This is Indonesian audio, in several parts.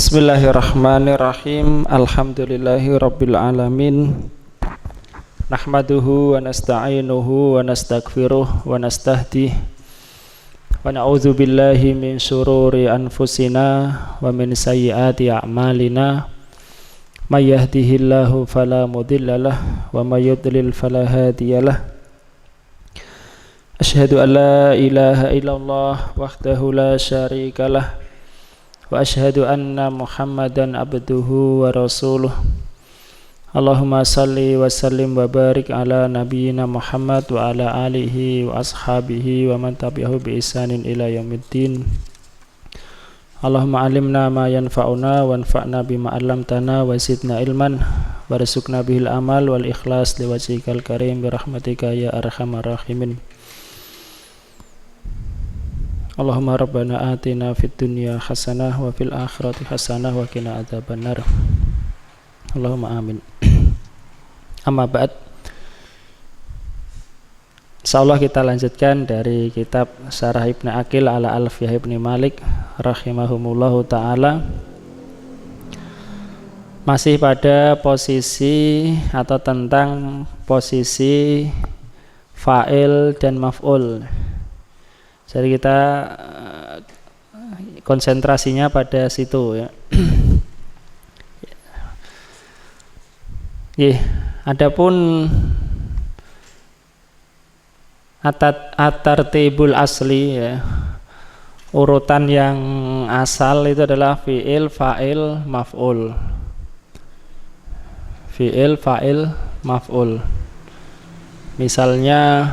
Bismillahirrahmanirrahim. Alhamdulillahirabbil alamin. Nahmaduhu wa nasta'inuhu wa nastaghfiruh wa nastahdih. Wa na'udzu billahi min syururi anfusina wa min sayyiati a'malina. May yahdihillahu fala mudhillalah wa may yudlil fala hadiyalah. Asyhadu an la ilaha illallah wahdahu la syarikalah wa asyhadu anna Muhammadan abduhu wa rasuluh. Allahumma salli wa sallim wa barik ala nabiyyina Muhammad wa ala alihi wa ashabihi wa man tabi'ahu bi ihsanin ila yaumiddin. Allahumma alimna ma yanfa'una wanfa'na bima 'allamtana wa zidna ilman warzuqna bihil amal wal ikhlas liwajhikal karim bi rahmatika ya arhamar rahimin. Allahumma rabbana atina fid dunya hasanah wa fil akhirati hasanah wa qina adzabannar. Allahumma amin. Amma ba'd. Insyaallah kita lanjutkan dari kitab Syarah Ibnu Aqil ala Alfiyah Ibnu Malik rahimahumullahu taala. Masih pada posisi atau tentang posisi fa'il dan maf'ul. Jadi kita konsentrasinya pada situ ya. Adapun at-tartibul asli ya, urutan yang asal itu adalah fi'il, fa'il, maf'ul. Fi'il, fa'il, maf'ul. Misalnya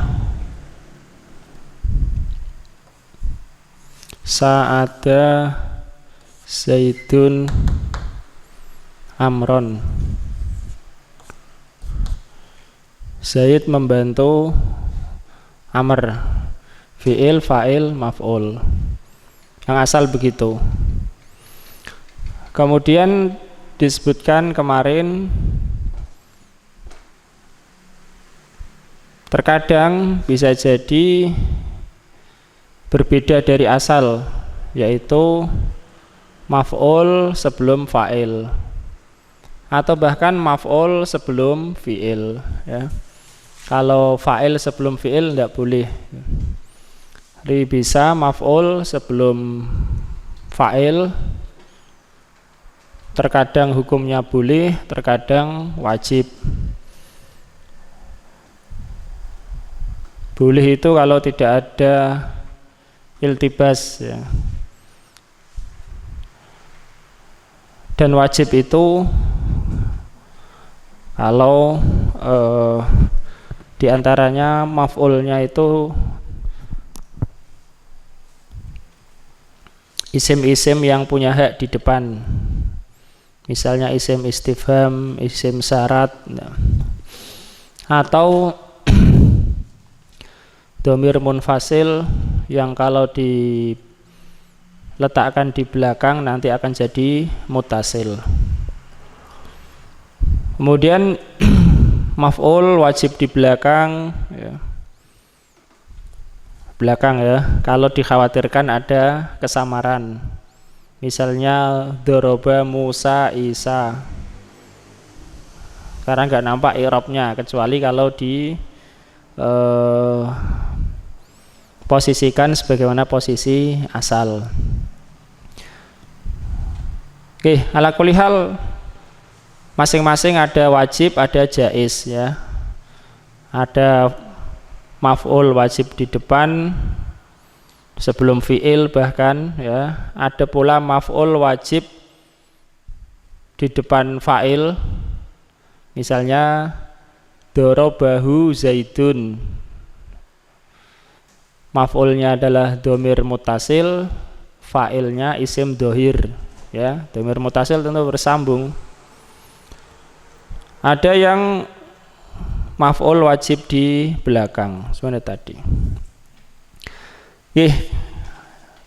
Sa'ada Zaidun Amron. Zaid membantu Amr. Fi'il, fa'il, maf'ul. Yang asal begitu. Kemudian disebutkan kemarin terkadang bisa jadi berbeda dari asal, yaitu maf'ul sebelum fa'il atau bahkan maf'ul sebelum fi'il ya. Kalau fa'il sebelum fi'il tidak boleh. Jadi bisa maf'ul sebelum fa'il, terkadang hukumnya boleh, terkadang wajib. Boleh itu kalau tidak ada iltibas ya. Dan wajib itu kalau diantaranya maf'ulnya itu isim-isim yang punya hak di depan, misalnya isim istifham, isim syarat ya. Atau dhamir munfasil yang kalau diletakkan di belakang nanti akan jadi muttasil. Kemudian maf'ul wajib di belakang ya. Belakang ya, kalau dikhawatirkan ada kesamaran. Misalnya doroba Musa Isa, karena nggak nampak i'rabnya kecuali kalau di posisikan sebagaimana posisi asal. Oke, ala kulli hal masing-masing ada wajib, ada jaiz ya. Ada maf'ul wajib di depan sebelum fi'il bahkan ya. Ada pula maf'ul wajib di depan fa'il. Misalnya dorobahu Zaidun. Maf'ulnya adalah dhamir muttasil, fa'ilnya isim dhohir ya. Dhamir muttasil tentu bersambung. Ada yang maf'ul wajib di belakang sebenarnya tadi.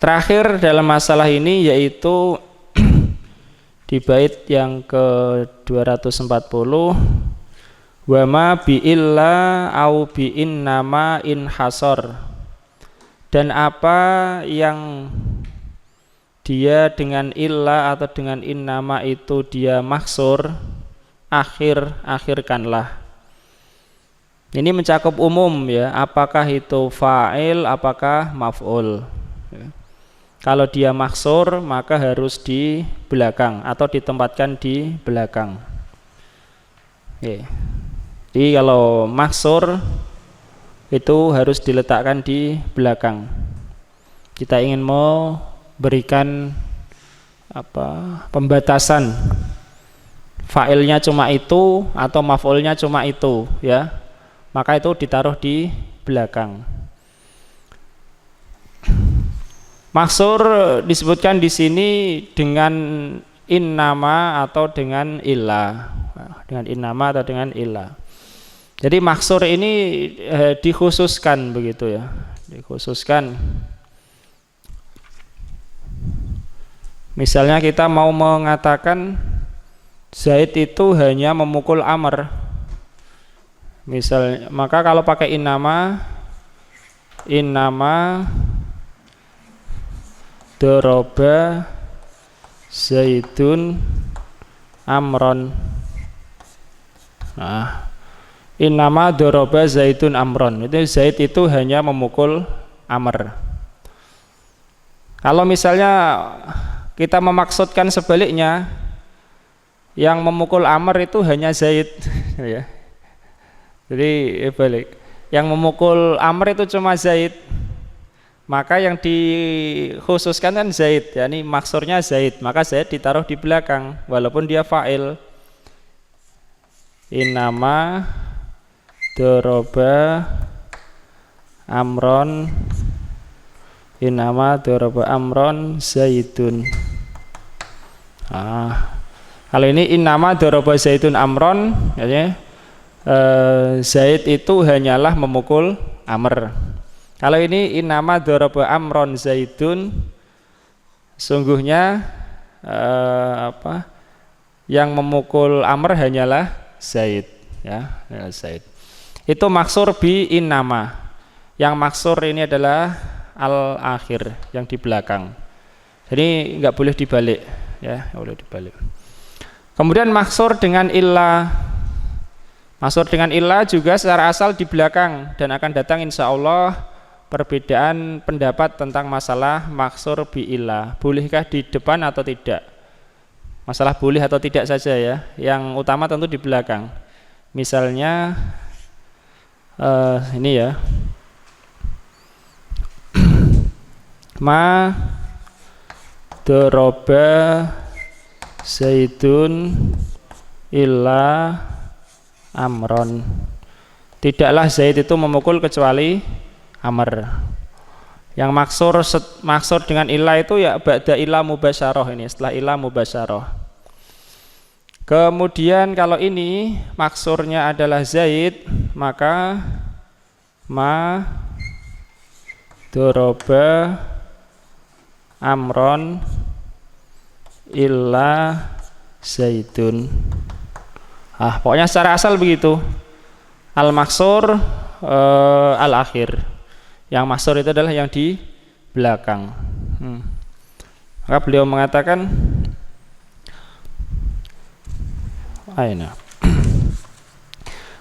Terakhir dalam masalah ini yaitu di bait yang ke-240, wa ma bi illa au bi innama in hasor. Dan apa yang dia dengan illa atau dengan innama itu dia maksur, akhirkanlah. Ini mencakup umum ya, apakah itu fa'il, apakah maf'ul ya. Kalau dia maksur maka harus di belakang atau ditempatkan di belakang ya. Jadi kalau maksur itu harus diletakkan di belakang. Kita ingin mau berikan pembatasan, fa'ilnya cuma itu atau maf'ulnya cuma itu ya, maka itu ditaruh di belakang. Maksur disebutkan di sini dengan innama atau dengan illa, dengan innama atau dengan illa. Jadi maksur ini dikhususkan begitu ya, dikhususkan. Misalnya kita mau mengatakan Zaid itu hanya memukul Amr, misalnya, maka kalau pakai innama doroba Zaidun Amron. Nah, innama doroba Zaidun Amron, itu Zaid itu hanya memukul Amr. Kalau misalnya kita memaksudkan sebaliknya, yang memukul Amr itu hanya Zaid ya. Jadi balik, yang memukul Amr itu cuma Zaid, maka yang dikhususkan kan Zaid, yakni maksurnya Zaid, maka Zaid ditaruh di belakang walaupun dia fa'il. Innama doroba Amron, innama doroba Amron Zaidun. Kalau ini innama doroba Zaidun Amron, ya, Zaid itu hanyalah memukul Amr. Kalau ini innama doroba Amron Zaidun, sungguhnya yang memukul Amr hanyalah Zaid ya, Zaid. Itu maksur bi innama. Yang maksur ini adalah al-akhir, yang di belakang. Jadi nggak boleh dibalik ya, nggak boleh dibalik. Kemudian maksur dengan illa. Maksur dengan illa juga secara asal di belakang, dan akan datang insya Allah perbedaan pendapat tentang masalah maksur bi illa. Bolehkah di depan atau tidak? Masalah boleh atau tidak saja ya. Yang utama tentu di belakang. Misalnya ini ya. Ma doroba Zaidun illa Amron. Tidaklah Zaid itu memukul kecuali Amr. Yang maksur dengan illa itu ya ba'da illa mubasyarah, ini setelah illa mubasyarah. Kemudian kalau ini maksurnya adalah Zaid, maka ma doroba Amron illa Zaidun. Pokoknya secara asal begitu. Al-maksur al-akhir. Yang maksur itu adalah yang di belakang. Maka beliau mengatakan aina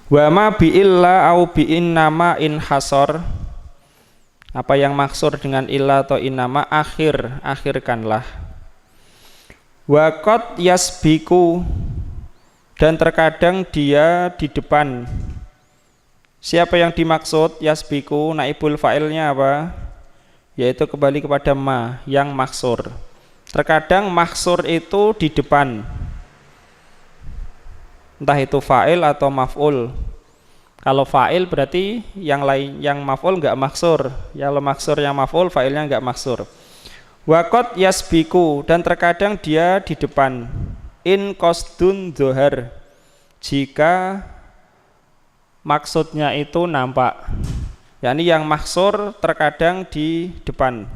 wa ma bi illa au bi innama in hasor. Apa yang maksur dengan illa atau innama, akhirkanlah. Wa qad yasbiku, dan terkadang dia di depan. Siapa yang dimaksud? Yasbiku, naibul fa'ilnya apa? Yaitu kembali kepada ma, yang maksur. Terkadang maksur itu di depan, entah itu fa'il atau maf'ul. Kalau fa'il berarti yang lain, yang maf'ul enggak maksur. Kalau maksur yang maf'ul, fa'ilnya enggak maksur. Wa qad yasbiku, dan terkadang dia di depan. In qasdun dzohar, jika maksudnya itu nampak, yakni yang maksur terkadang di depan.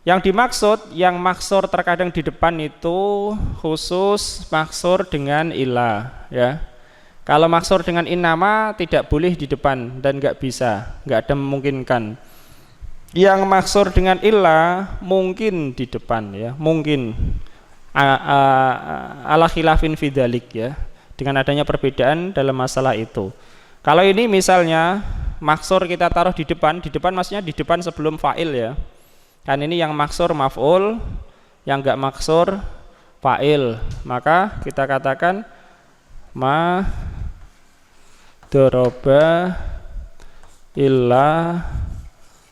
Yang dimaksud, yang maksur terkadang di depan itu khusus maksur dengan illa ya. Kalau maksur dengan innama tidak boleh di depan dan nggak bisa, nggak ada memungkinkan. Yang maksur dengan illa mungkin di depan ya, mungkin ala khilafin fidzalik ya, dengan adanya perbedaan dalam masalah itu. Kalau ini misalnya maksur kita taruh di depan maksudnya di depan sebelum fa'il ya. Kan ini yang maksur maf'ul, yang enggak maksur fa'il. Maka kita katakan ma doroba illa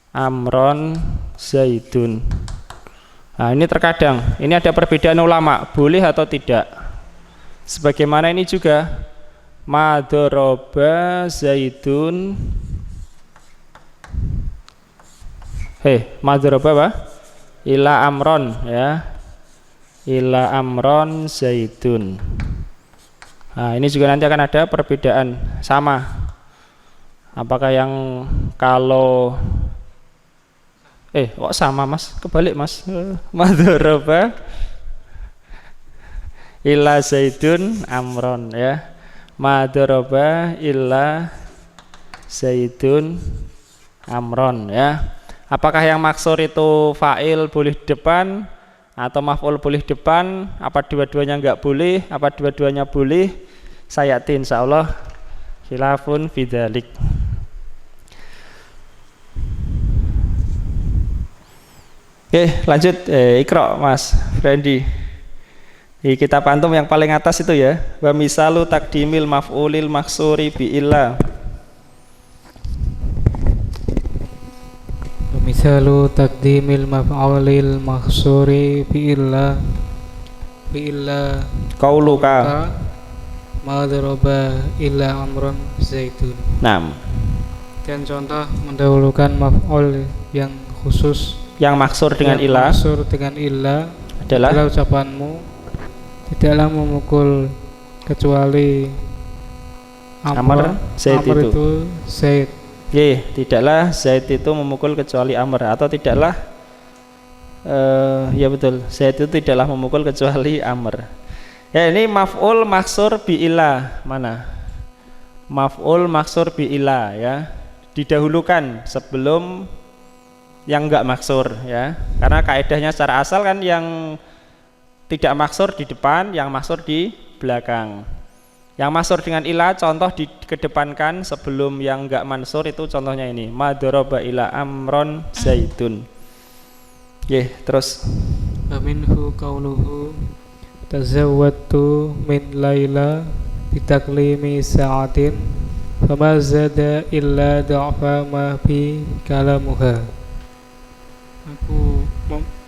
amron zaidun. Nah ini terkadang ini ada perbedaan ulama boleh atau tidak. Sebagaimana ini juga ma doroba zaidun. Ma doroba apa? Illa amron ya. Illa amron zaidun. Nah ini juga nanti akan ada perbedaan sama. Apakah yang kalau kok sama mas? Kebalik mas. Madhoroba illa zaidun amron ya. Madhoroba illa zaidun amron ya. Apakah yang maksur itu fa'il boleh depan atau maf'ul boleh depan? Apa dua-duanya enggak boleh? Apa dua-duanya boleh? Sayati insyaallah khilafun fidzalik. Oke, lanjut Iqra Mas Randy. Kita pantun yang paling atas itu ya. Wa misalu taqdimil maf'ulil maksuri bi illa. Wa misalu taqdimil maf'ulil maksuri bi illa qauluka ma daraba illa amron zaitun. Naam. Dan contoh mendahulukan maf'ul yang khusus yang maksur dengan illa. Maksur dengan illa adalah ucapanmu tidaklah memukul kecuali amr zaid itu zaid. Tidaklah zaid itu memukul kecuali amr, atau tidaklah ya betul, zaid itu tidaklah memukul kecuali amr. Ya ini maf'ul maksur bi illa. Mana? Maf'ul maksur bi illa ya. Didahulukan sebelum yang enggak maksur ya. Karena kaidahnya secara asal kan yang tidak maksur di depan, yang maksur di belakang. Yang maksur dengan ila contoh dikedepankan sebelum yang enggak mansur, itu contohnya ini ma daraba ila amron zaidun. Terus minhu qauluhu tazawwadtu min laila bitaklimi sa'atin fama zada illa da'fa ma fi kalamuha.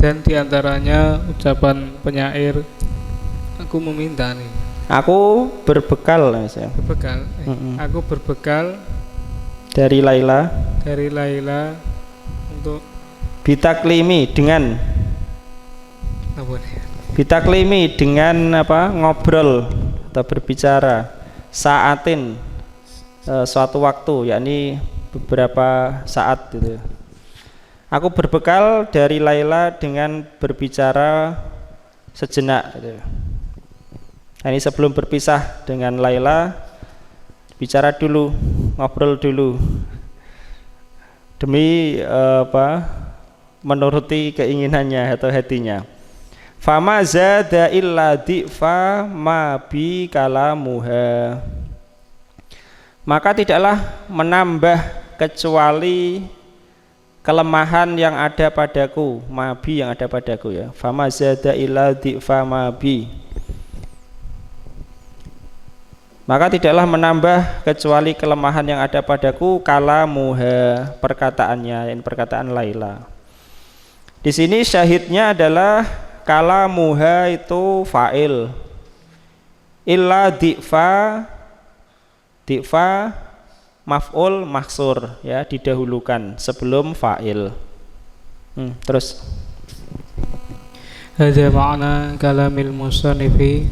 Dan diantaranya ucapan penyair, aku meminta nih. Aku berbekal saya. Berbekal. Aku berbekal dari Laila untuk bitaklimi dengan apa nih? Bitaklimi dengan apa? Ngobrol atau berbicara saatin suatu waktu, yakni beberapa saat gitu. Aku berbekal dari Laila dengan berbicara sejenak gitu. Nah, ini sebelum berpisah dengan Laila, bicara dulu, ngobrol dulu demi menuruti keinginannya atau hatinya. Fama zada illa di'fa ma bi kalamuha. Maka tidaklah menambah kecuali kelemahan yang ada padaku, mabi yang ada padaku ya. Fama zada illa di'fa mabi. Maka tidaklah menambah kecuali kelemahan yang ada padaku kalamuha, perkataannya, yang perkataan Laila. Di sini syahidnya adalah kalamuha itu fa'il. Illa di'fa maf'ul maksur ya, didahulukan sebelum fa'il. Terus hadza ma'na kalamil musannifi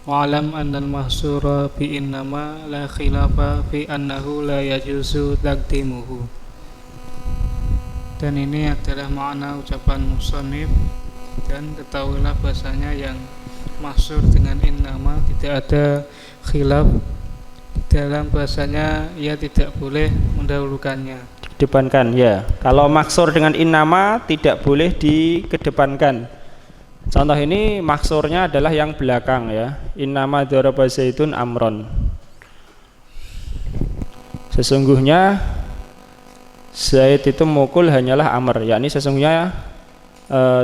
wa alam anna al-mahsura bi innama la khilafa fi annahu la yajuzu taqdimuhu. Dan ini adalah makna ucapan musannif, dan ketahuilah bahasanya yang mahsur dengan innama tidak ada khilaf dalam bahasanya, ia tidak boleh mendahulukannya. dikedepankan ya. Kalau maksur dengan innama tidak boleh dikedepankan. Contoh ini maksurnya adalah yang belakang ya. Innama daraba Zaidun amron. Sesungguhnya Zaid itu memukul hanyalah Amr, yakni sesungguhnya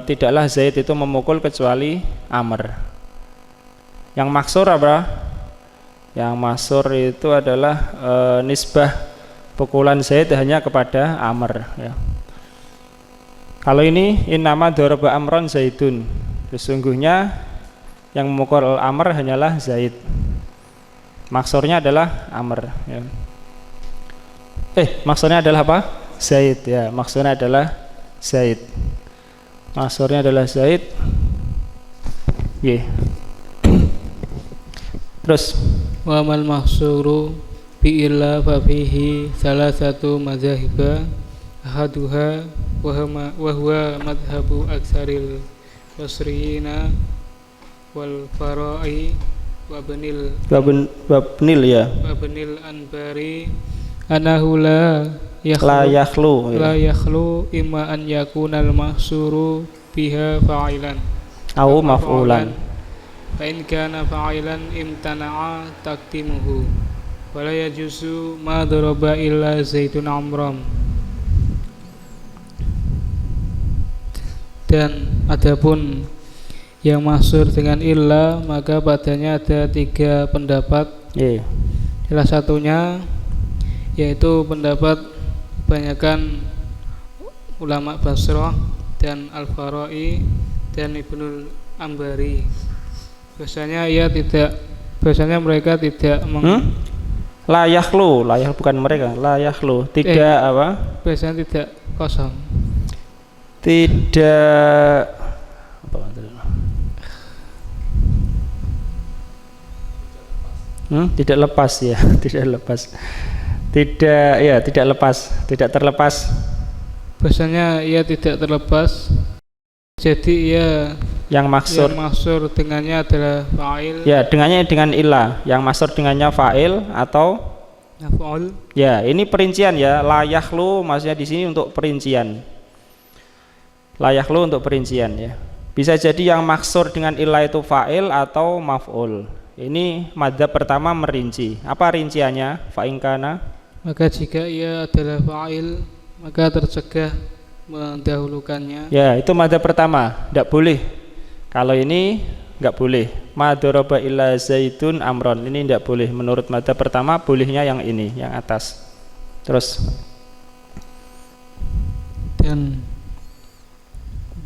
tidaklah Zaid itu memukul kecuali Amr. Yang maksur apa? Yang maksur itu adalah nisbah pukulan Zaid hanya kepada Amr ya. Kalau ini innama daraba amron Zaidun, sesungguhnya yang memukul Amr hanyalah Zaid. Maksurnya adalah Amr ya. Maksudnya adalah apa? Zaid ya. Maksudnya adalah Zaid. Maksurnya adalah Zaid. Terus wa mal mahsuru bi illa fa fihi salasatu madzahiba ahaduha wa huwa madhabu aktsaril basriyina wal fara'i wa banil ya wa banil anbari anahu la yakhlu imma an yakunal mahsuru biha fa'ilan au maf'ulan fa in kana fa'ilan imtana'a taqdimuhu wala yajuzu ma daraba illa Zaidun amram. Dan adapun yang mahsur dengan illa maka padanya ada 3 pendapat. Salah satunya yaitu pendapat kebanyakan ulama Basrah dan Al-Fara'i dan Ibnul Ambari. Biasanya mereka tidak la yakhlu bukan mereka, la yakhlu tidak apa? Biasanya tidak kosong. Tidak apa tidak lepas ya, tidak lepas. Tidak terlepas. Bahasanya ia tidak terlepas. Jadi ia yang maksur dengannya adalah fa'il. Ya, dengannya dengan ilah. Yang maksur dengannya fa'il atau maf'ul. Ya, ini perincian ya. La yakhlu maksudnya di sini untuk perincian. La yakhlu untuk perincian ya. Bisa jadi yang maksur dengan ilah itu fa'il atau maf'ul. Ini madzhab pertama merinci. Apa rinciannya? Fa'inkana. Maka jika ia adalah fa'il maka tercegah mendahulukannya. Ya, itu madzhab pertama, tidak boleh. Kalau ini enggak boleh. Ma daraba illa Zaidun amron. Ini tidak boleh. Menurut madzhab pertama bolehnya yang ini, yang atas. Terus dan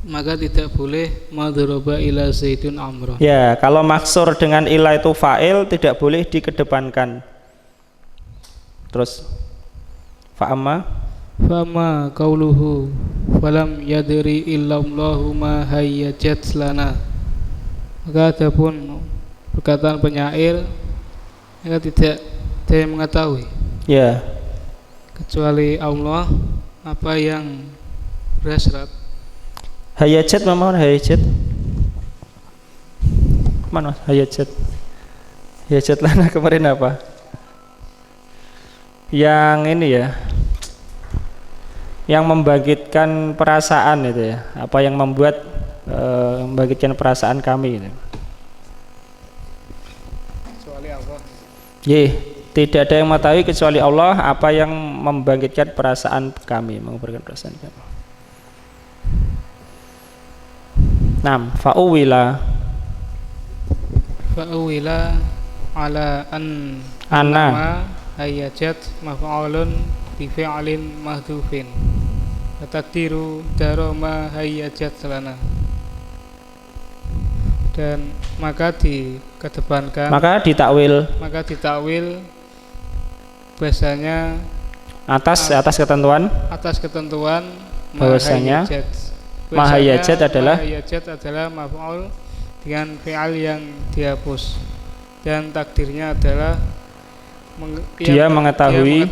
maka tidak boleh ma daraba illa Zaidun amron. Ya, kalau maksur dengan illa itu fa'il tidak boleh dikedepankan. Terus fa'amma qauluhu falam yadri illallahu ma hayyajat lana. Maka adapun perkataan penyair mereka tidak mengetahui ya kecuali Allah apa yang berhasrat. Hayyajat mana hayyajat lana kemarin apa? Yang ini ya, yang membangkitkan perasaan itu ya, apa yang membuat membangkitkan perasaan kami itu. Kecuali Allah. Tidak ada yang mengetahui kecuali Allah apa yang membangkitkan perasaan kami, menguburkan perasaan kami. Fa'uwila ala anna hayyajat maf'ulun bi fi'lin mahdhufin taqdiru darama hayyajat lana. Dan maka ditakwil bahasanya atas ketentuan bahwasanya mahayyajat adalah maf'ul dengan fi'al yang dihapus dan takdirnya adalah dia mengetahui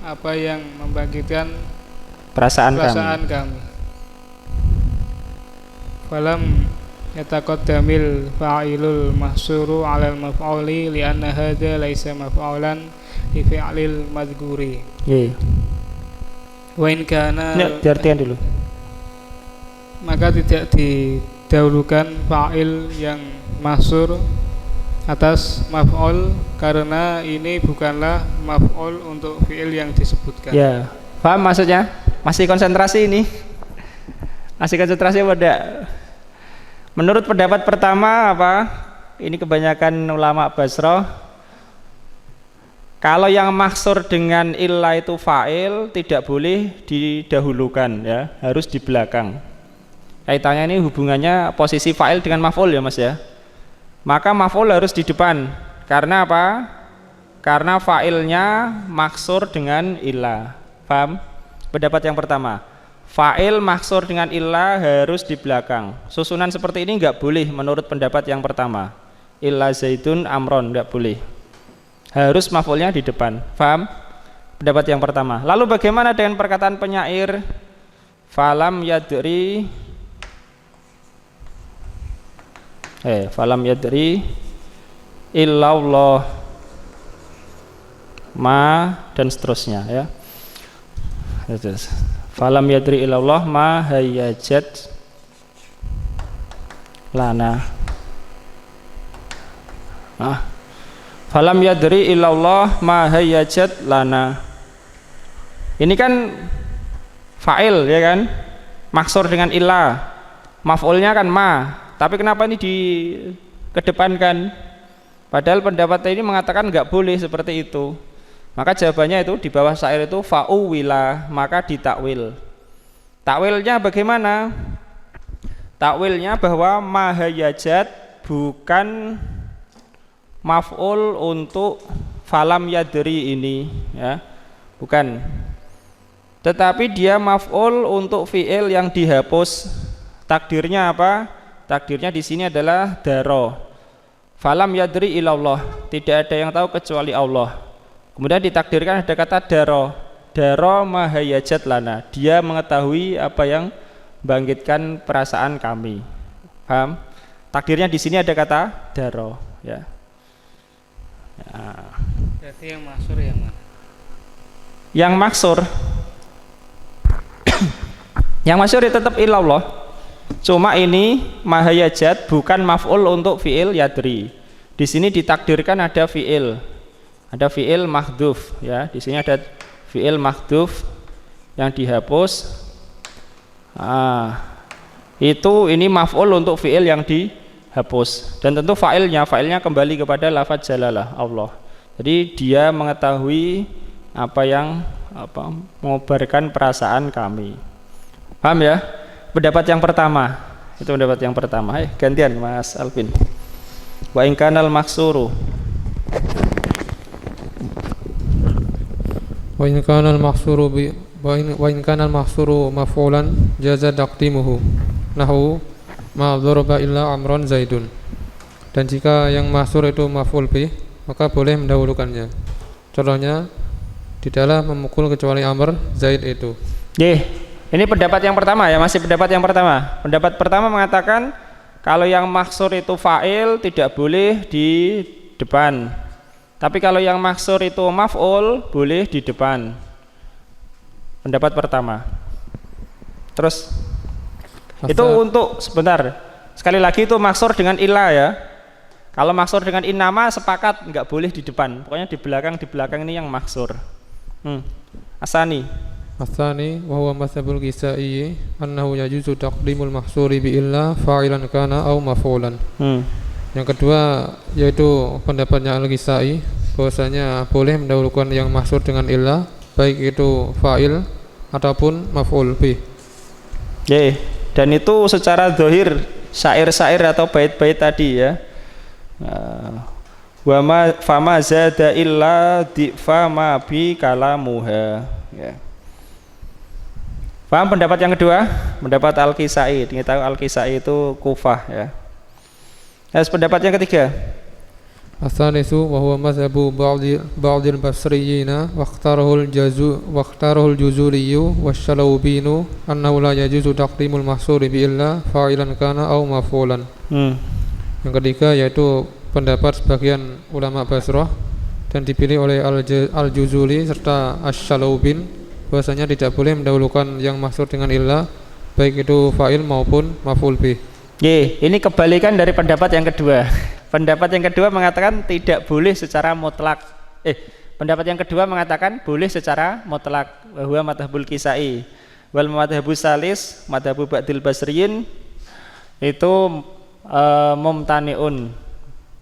apa yang membangkitkan perasaan kami. Falam yataqaddamil fa'ilul mahsuru 'alal maf'uli li'anna hadza laisa maf'ulan li fi'lil madhkuri. Wa in kana, Ini diartikan dulu. maka tidak didahulukan fa'il yang mahsur atas maf'ul karena ini bukanlah maf'ul untuk fi'il yang disebutkan. Ya, paham maksudnya? Masih konsentrasi ini? Masih konsentrasi pada? Menurut pendapat pertama apa? Ini kebanyakan ulama Basrah. Kalau yang maksur dengan illa itu fa'il tidak boleh didahulukan ya, harus di belakang. Kaitannya ini hubungannya posisi fa'il dengan maf'ul ya Mas ya. Maka maf'ul harus di depan. Karena apa? Karena fa'ilnya maksur dengan illa. Paham? Pendapat yang pertama. Fa'il maksur dengan illa harus di belakang. Susunan seperti ini enggak boleh menurut pendapat yang pertama. Illa Zaidun Amron enggak boleh. Harus maf'ulnya di depan. Paham? Pendapat yang pertama. Lalu bagaimana dengan perkataan penyair falam yadri falam yadri illallah ma dan seterusnya ya. Falam yadri illallah ma hayyajat lana. Falam yadri illallah ma hayyajat lana. Ini kan fa'il ya kan? Maksur dengan illa. Maf'ulnya kan ma. Tapi kenapa ini dikedepankan? Padahal pendapat ini mengatakan enggak boleh seperti itu. Maka jawabannya itu di bawah syair itu fa'uwila, maka ditakwil. Takwilnya bagaimana? Takwilnya bahwa ma hayyajat bukan maf'ul untuk falam yadri ini ya, bukan, tetapi dia maf'ul untuk fi'il yang dihapus. Takdirnya apa? Takdirnya di sini adalah daro. Falam yadri ilallah, tidak ada yang tahu kecuali Allah. Kemudian ditakdirkan ada kata daro. Daro mahayajat lana, dia mengetahui apa yang membangkitkan perasaan kami. Paham? Takdirnya di sini ada kata daro ya. Jadi yang maksur yang mana? Yang maksur yang maksur ya tetap ilallah. Cuma ini mahayajat bukan maf'ul untuk fi'il yadri. Di sini ditakdirkan ada fi'il mahdhuf ya. Di sini ada fi'il mahdhuf yang dihapus. Itu ini maf'ul untuk fi'il yang dihapus. Dan tentu fa'ilnya kembali kepada lafaz jalalah Allah. Jadi dia mengetahui apa yang mengobarkan perasaan kami. Paham ya? Pendapat yang pertama. Itu pendapat yang pertama. Gantian Mas Alvin. Wa in kanal maksuru. Wa in kanal maksuru maf'ulan jaza taqdimuhu. Nahu ma dharaba illa amron zaidun. Dan jika yang maksur itu maf'ul bih, maka boleh mendahulukannya. Contohnya tidaklah memukul kecuali Amr Zaid itu. Ini pendapat yang pertama ya, masih pendapat yang pertama. Pendapat pertama mengatakan kalau yang maksur itu fa'il tidak boleh di depan. Tapi kalau yang maksur itu maf'ul boleh di depan. Pendapat pertama. Terus itu untuk sebentar. Sekali lagi itu maksur dengan illa ya. Kalau maksur dengan innama sepakat enggak boleh di depan. Pokoknya di belakang ini yang maksur. Asani wa huwa mazhabul Kisai annahu yajuzu taqdimul mahsuri bi illa fa'ilan kana aw maf'ulan. Yang kedua yaitu pendapatnya Al-Kisai bahwasanya boleh mendahulukan yang mahsur dengan illa baik itu fa'il ataupun maf'ul bih. Dan itu secara zahir syair-syair atau bait-bait tadi ya. Wa ma fama zada illa difa ma bi kalamuha ya. Paham pendapat yang kedua? Pendapat Al-Kisai. Kita tahu Al-Kisai itu Kufah ya. Terus pendapat yang ketiga. As-salisu wa huwa mazhabu ba'dil basriyina wa ikhtarahul juzuriyyu wasyalawbinu annahu la yajuzu taqdimul mahsuri bi illa fa'ilan kana aw maf'ulan. Yang ketiga yaitu pendapat sebagian ulama Basrah dan dipilih oleh Al-Juzuli serta Asy-Syalawbin bahwasanya tidak boleh mendahulukan yang maksud dengan illa, baik itu fa'il maupun maf'ul bih. Ini kebalikan dari pendapat yang kedua. Pendapat yang kedua mengatakan tidak boleh secara mutlak. Pendapat yang kedua mengatakan boleh secara mutlak. Wa huwa madhhabul Kisai. Wal madhhabus salis, madhhabu ba'dil basriyin itu mumtaniun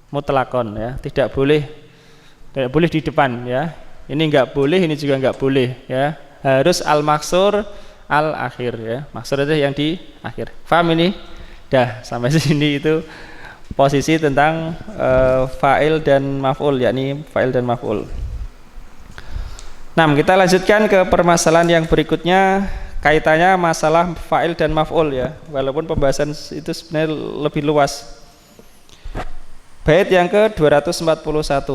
mutlakon ya, tidak boleh di depan ya. Ini enggak boleh, ini juga enggak boleh ya. Harus al-maksur al-akhir ya. Maksud itu yang di akhir. Paham ini? Dah sampai sini itu posisi tentang fa'il dan maf'ul, yakni fa'il dan maf'ul. Nah, kita lanjutkan ke permasalahan yang berikutnya, kaitannya masalah fa'il dan maf'ul ya. Walaupun pembahasan itu sebenarnya lebih luas. Bait yang ke-241.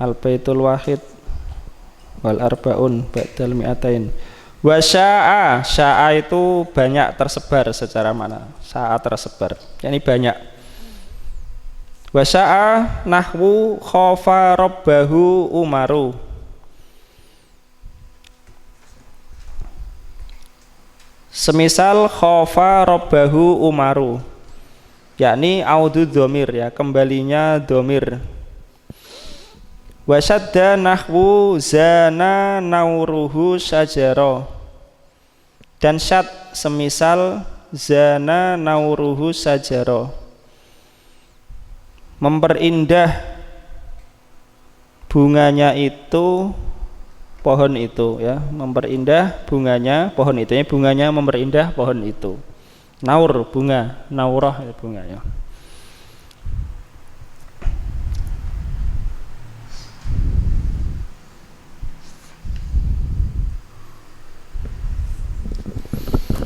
Al-baitul wahid wal arbaun ba'dal mi'atain. Wa sya'a itu banyak tersebar secara mana? Sya'a tersebar, yakni banyak. Wa sya'a nahwu khofa rabbahu Umaru. Semisal khofa rabbahu Umaru, yakni audu dhamir ya, kembalinya dhamir. Wa syadda nahwu zana nauruhu syajara, dan syad semisal zana nauruhu syajara, memperindah bunganya itu pohon itu ya, memperindah bunganya pohon itu ya, bunganya memperindah pohon itu. Naur bunga, naurah ya, bunga ya.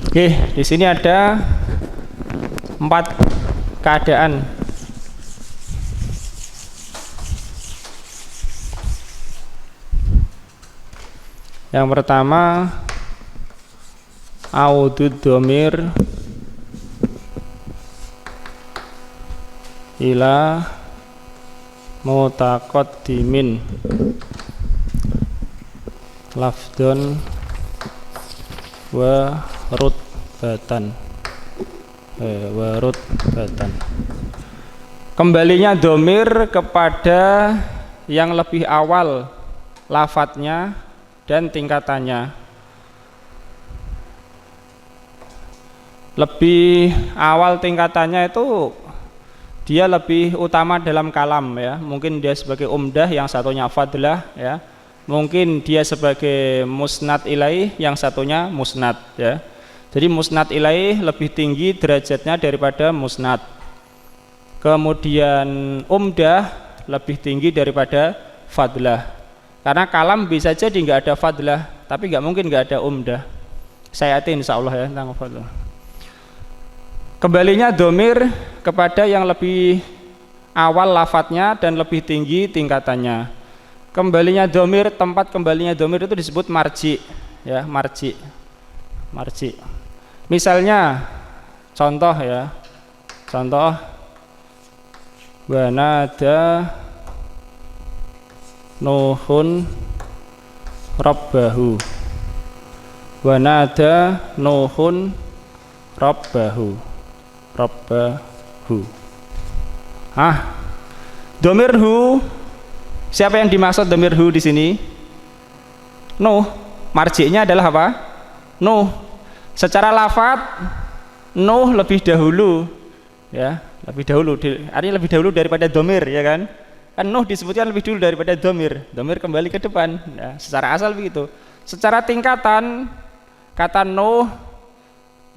Oke, di sini ada 4 keadaan. Yang pertama, audud dhamir ila mutaqaddimin lafdun wa rutbatan kembalinya dhamir kepada yang lebih awal lafadznya dan tingkatannya. Lebih awal tingkatannya itu dia lebih utama dalam kalam ya. Mungkin dia sebagai umdah, yang satunya fadlah ya. Mungkin dia sebagai musnad ilaih, yang satunya musnad ya. Jadi musnad ilaih lebih tinggi derajatnya daripada musnad. Kemudian umdah lebih tinggi daripada fadlah. Karena kalam bisa jadi nggak ada fadlah, tapi nggak mungkin nggak ada umdah. Saya yakin insya Allah ya tentang fadlah. Kembalinya dhamir kepada yang lebih awal lafadznya dan lebih tinggi tingkatannya. Kembalinya dhamir, tempat kembalinya dhamir itu disebut marji ya, marji. Misalnya contoh ya, contoh wanada Nuhun Rabbahu, wanada Nuhun Rabbahu. Dhamir hu, siapa yang dimaksud dhamir hu di sini? Nuh, marji'nya adalah apa? Nuh. Secara lafadz Nuh lebih dahulu ya, lebih dahulu, artinya lebih dahulu daripada dhamir ya kan? Kan Nuh disebutkan lebih dulu daripada dhamir. Dhamir kembali ke depan ya, secara asal begitu. Secara tingkatan kata Nuh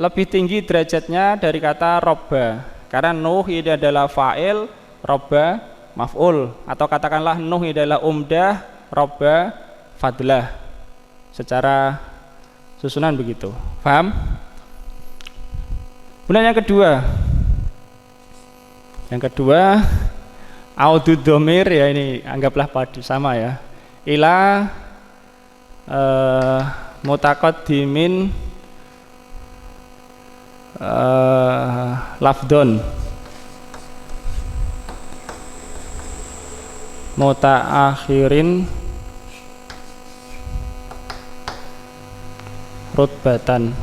lebih tinggi derajatnya dari kata robba, karena Nuh ini adalah fa'il, robba maf'ul, atau katakanlah Nuh ini adalah umdah, robba fadlah. Secara susunan begitu. Paham? Kemudian yang kedua audu dhamir ya, ini anggaplah padu sama ya, ila mutaqaddimin lafdon, mutaakhirin rutbatan.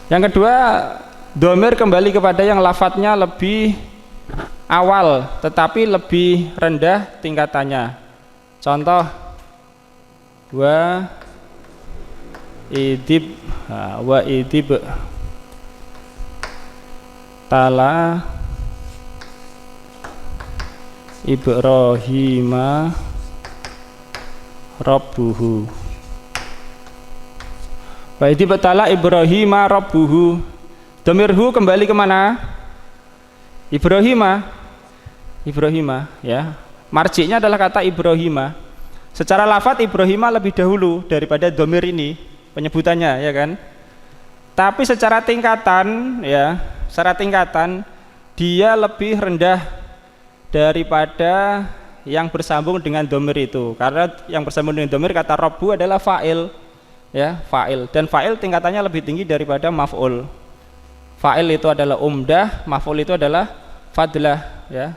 Yang kedua, dhamir kembali kepada yang lafadznya lebih awal tetapi lebih rendah tingkatannya. Contoh wa idib tala Ibrahima rabbuhu. Wa idib tala Ibrahima rabbuhu. Dhamirhu kembali kemana? Ibrahima ya. Marji'nya adalah kata Ibrahima. Secara lafadz Ibrahima lebih dahulu daripada dhamir ini penyebutannya, ya kan? Tapi secara tingkatan ya, secara tingkatan dia lebih rendah daripada yang bersambung dengan dhamir itu. Karena yang bersambung dengan dhamir kata rabbu adalah fa'il ya, fa'il, dan fa'il tingkatannya lebih tinggi daripada maf'ul. Fa'il itu adalah umdah, maf'ul itu adalah fadlah ya.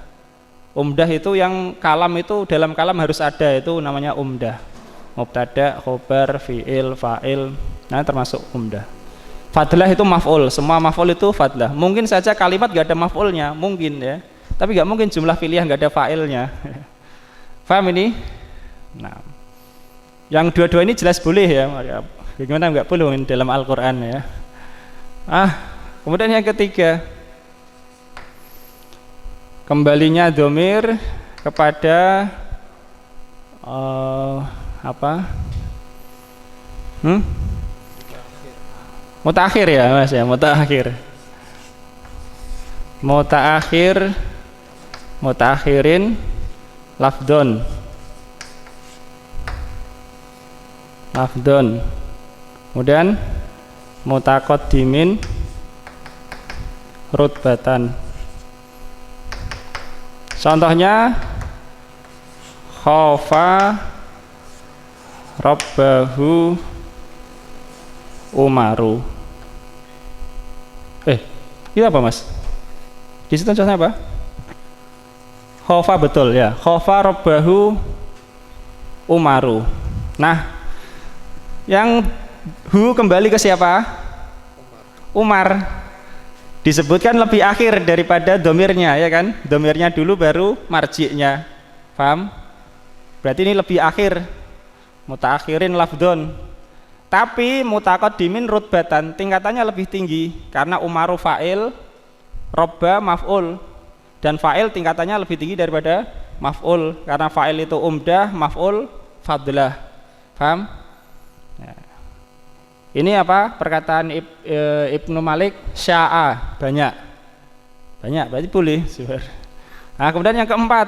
Umdah itu yang kalam itu dalam kalam harus ada, itu namanya umdah. Mubtada, khobar, fi'il, fa'il, nah termasuk umdah. Fadlah itu maf'ul, semua maf'ul itu fadlah. Mungkin saja kalimat gak ada maf'ulnya, mungkin ya. Tapi gak mungkin jumlah pilihan gak ada fa'ilnya. Paham ini? Nah, yang dua-dua ini jelas boleh ya. Bagaimana gak boleh dalam Al-Quran ya. Kemudian yang ketiga, kembalinya dhamir kepada mutaakhir ya Mas ya, mutaakhirin lafdon. Kemudian mutaqaddimin rutbatan. Contohnya khofa rabbahu Umaru. Itu apa Mas? Di situ contohnya apa? Khofa, betul ya. Khofa rabbahu Umaru. Nah, yang hu kembali ke siapa? Umar. Disebutkan lebih akhir daripada dhamirnya ya kan? Dhamirnya dulu baru marji'nya. Paham? Berarti ini lebih akhir. Mutaakhirin lafdon. Tapi mutaqaddimin rutbatan, tingkatannya lebih tinggi karena Umaru fa'il, robba maf'ul, dan fa'il tingkatannya lebih tinggi daripada maf'ul karena fa'il itu umdah, maf'ul fadlah. Paham? Ini apa? Perkataan Ibnu Malik, sya'a, banyak, berarti boleh. Nah, kemudian yang keempat,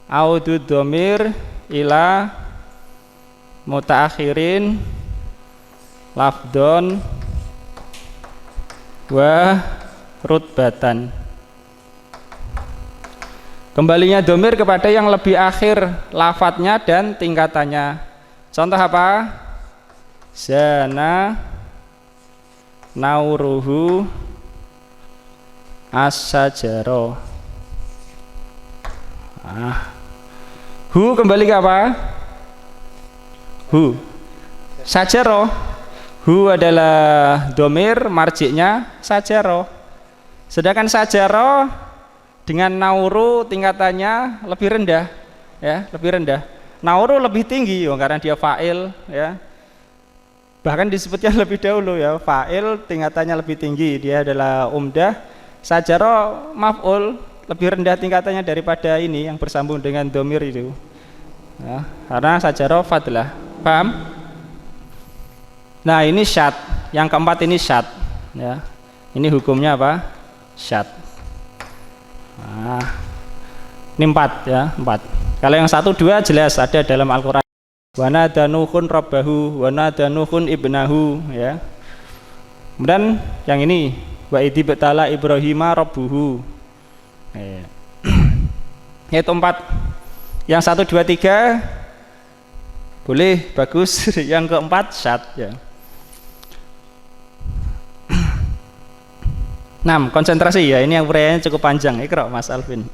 audu dhamir ila mutaakhirin lafdon wa rutbatan. Kembalinya dhamir kepada yang lebih akhir lafadznya dan tingkatannya. Contoh apa? Zana nauruhu as-sajaro. Hu kembali ke apa? Hu sajaro. Hu adalah dhamir, marji'nya sajaro. Sedangkan sajaro dengan nauru tingkatannya lebih rendah ya, lebih rendah. Nauru lebih tinggi karena dia fa'il ya. Bahkan disebutkan lebih dahulu ya, fa'il tingkatannya lebih tinggi, dia adalah umdah. Sajaro maf'ul, lebih rendah tingkatannya daripada ini yang bersambung dengan dhamir itu ya, karena sajaro fadlah. Paham? Nah, ini syad. Yang keempat ini syad ya. Ini hukumnya apa? Syad. Ini 4 ya, 4. Kalau yang 1, 2 jelas ada dalam Al-Quran. Wa nada Nuhun rabbahu wa nada Nuhun ibnahu ya. Kemudian yang ini wa idib tala Ibrahima rabbuhu. Itu 4. Yang 1, 2, 3 boleh, bagus. Yang keempat syad ya. Nah, konsentrasi ya, ini yang uraiannya cukup panjang. Iqra Mas Alvin.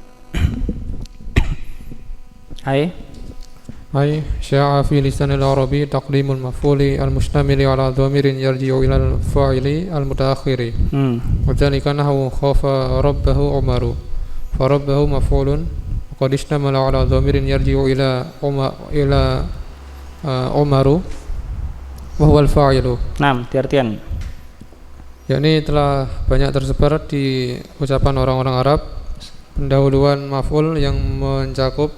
Hai. Sya'a fi lisanil arabi taqdimul maf'uli al-mustamili ala dhamirin yarji'u ila al-fa'ili al-mutaakhiri. Wa dhalika nahwu khafa rabbahu Umaru. Fa rabbahu maf'ulun qad istamala ala dhamirin yarji'u ila Umaru wa huwa al-fa'ilu. Nah, diartikan yakni telah banyak tersebar di ucapan orang-orang Arab pendahuluan maf'ul yang mencakup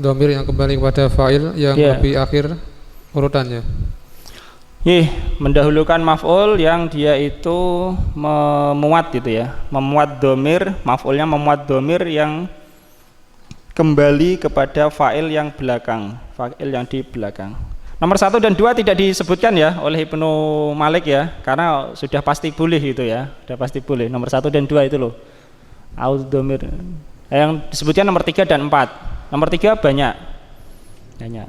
dhamir yang kembali kepada fa'il yang lebih akhir urutannya. Mendahulukan maf'ul yang dia itu memuat gitu ya, memuat dhamir, maf'ulnya memuat dhamir yang kembali kepada fa'il yang belakang, fa'il yang di belakang. Nomor 1 dan 2 tidak disebutkan ya oleh Ibnu Malik ya, karena sudah pasti boleh itu ya, sudah pasti boleh. Nomor 1 dan 2 itu loh, audhamir. Yang disebutkan nomor 3 dan 4. Nomor 3 banyak ya.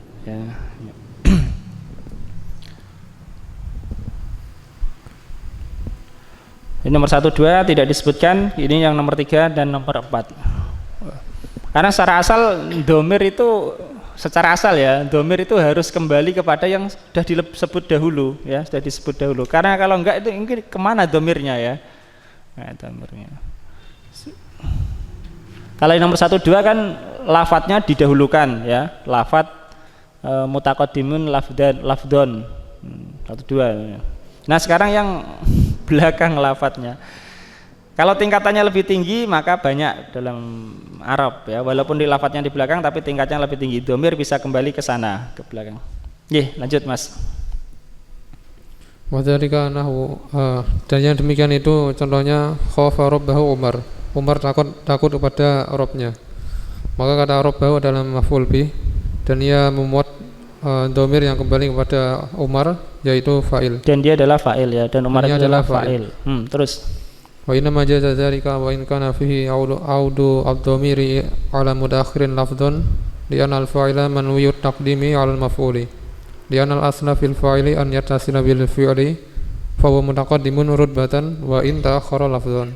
Ini nomor 1, 2 tidak disebutkan. Ini yang nomor 3 dan nomor 4. Karena secara asal dhamir itu, secara asal ya, dhamir itu harus kembali kepada yang sudah disebut dahulu ya, sudah disebut dahulu. Karena kalau enggak itu mungkin kemana dhamirnya ya? Nah, dhamirnya. Kalau yang nomor 1, 2 kan lafadznya didahulukan ya, lafadz mutaqaddimun lafdon 1, 2. Nah sekarang yang belakang lafadznya, kalau tingkatannya lebih tinggi maka banyak dalam Arab ya, walaupun di lafadznya di belakang tapi tingkatnya lebih tinggi, dhamir bisa kembali ke sana, ke belakang. Lanjut Mas. Wadzalika nahwu dan yang demikian itu contohnya khafa rabbahu Umar takut kepada Robnya. Maka kata Rabbahu adalah maf'ul bih dan ia memuat dhamir yang kembali kepada Umar yaitu fa'il. Dan dia adalah fa'il ya, dan Umar itu adalah fa'il. Terus wa inna ma jaza dzalika wa in kana fihi audu ad-dhamiri ala mutaakhirin lafdhan li anna al-fa'ila manwiyut taqdimi ala al-maf'uli li anna al-asla fil fa'ili an yattasila bil fi'li fa huwa mutaqaddimun rutbatan wa in ta'akhkhara lafdhan.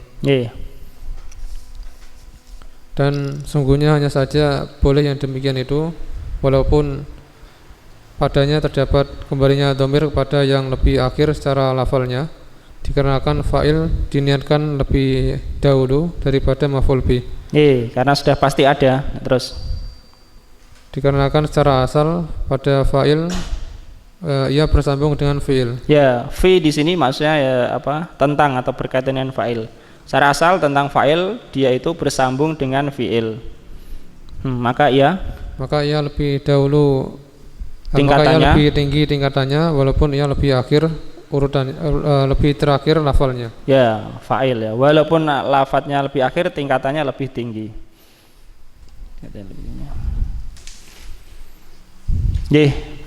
Dan sungguhnya hanya saja boleh yang demikian itu walaupun padanya terdapat kembalinya dhamir kepada yang lebih akhir secara lafalnya, dikarenakan fa'il diniatkan lebih dahulu daripada maf'ul bih. Karena sudah pasti ada. Terus dikarenakan secara asal pada fa'il ia bersambung dengan fi'il. Ya, fi di sini maksudnya ya apa? Tentang atau berkaitan dengan fa'il. Secara asal tentang fa'il dia itu bersambung dengan fi'il. Maka ia lebih dahulu tingkatannya, maka ia lebih tinggi tingkatannya walaupun ia lebih akhir urutan lebih terakhir lafalnya. Ya, fa'il ya. Walaupun lafadznya lebih akhir tingkatannya lebih tinggi.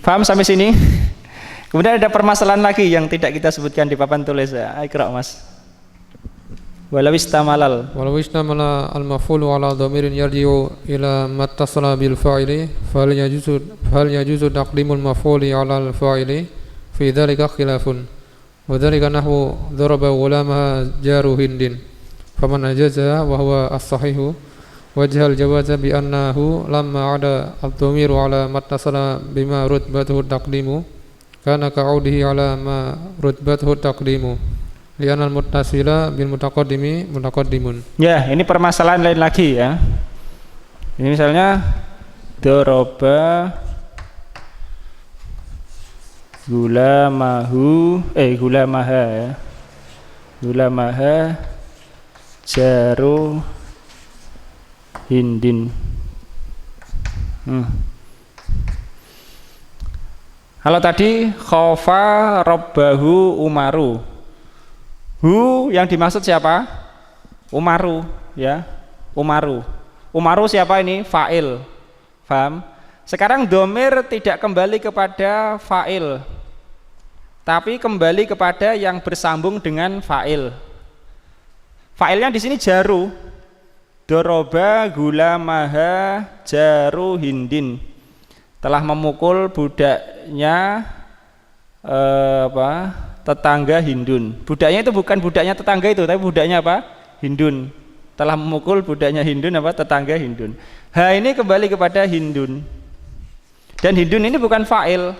Paham sampai sini? Kemudian ada permasalahan lagi yang tidak kita sebutkan di papan tulis ya. Iqra Mas. Walau istamala al-maf'ulu ala dhamirin yarji'u ila mattasala bil fa'ili fal yajuzu taqdimul maf'uli ala al-fa'ili fi dzalika khilafun wa dzalika nahwu daraba ghulamaha jaru hindin faman ajaza wa huwa as-sahihu wajhal jawaza bi annahu lamma ada ad-dhamiru ala mattasala bima rutbatuhu taqdimu kana ka'udihi ala ma rutbatuhu taqdimu li'anal muttasila bil mutaqaddimun. Ya, ini permasalahan lain lagi ya. Ini misalnya daraba gulamaha ya. Gulamaha jaru hindin. Kalau tadi khofa rabbahu Umaru, yang dimaksud siapa? Umaru ya, Umaru siapa ini? Fa'il. Paham? Sekarang dhamir tidak kembali kepada fa'il, tapi kembali kepada yang bersambung dengan fa'il. Fa'ilnya di sini jaru. Doroba gulamaha jaru hindin, telah memukul budaknya tetangga Hindun. Budaknya itu bukan budaknya tetangga itu, tapi budaknya apa? Hindun. Telah memukul budaknya Hindun apa? Tetangga Hindun. Ha ini kembali kepada Hindun. Dan Hindun ini bukan fa'il,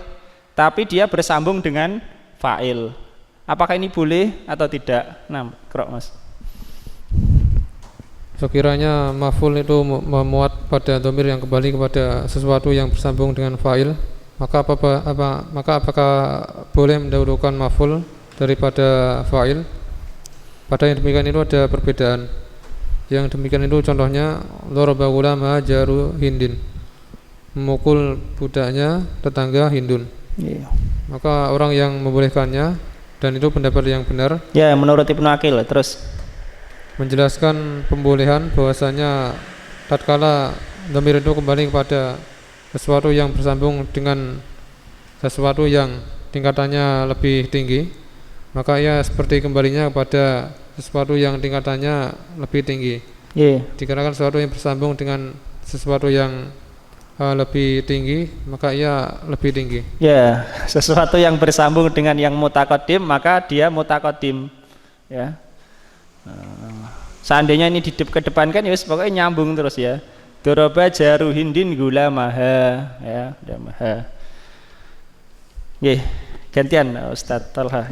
tapi dia bersambung dengan fa'il. Apakah ini boleh atau tidak? Nah, Qra' Mas. Sekiranya maf'ul itu memuat pada dhamir yang kembali kepada sesuatu yang bersambung dengan fa'il, maka apakah boleh mendahulukan maf'ul daripada fa'il? Pada yang demikian itu ada perbedaan. Yang demikian itu contohnya daraba ghulama jaru Hindin, memukul budaknya tetangga Hindun. Maka orang yang membolehkannya, dan itu pendapat yang benar, ya menurut Ibnu Aqil. Terus menjelaskan pembolehan bahwasanya tatkala dhamir itu kembali kepada sesuatu yang bersambung dengan sesuatu yang tingkatannya lebih tinggi, maka ia seperti kembalinya kepada sesuatu yang tingkatannya lebih tinggi. Dikarenakan sesuatu yang bersambung dengan sesuatu yang lebih tinggi, maka ia lebih tinggi. Ya, sesuatu yang bersambung dengan yang mutaqaddim, maka dia mutaqaddim. Ya. Seandainya ini dikedepankan ya pokoknya nyambung terus ya. Daraba jaru Hindin gulamaha, ya, damaha. Nggih, gantian Ustaz Talha.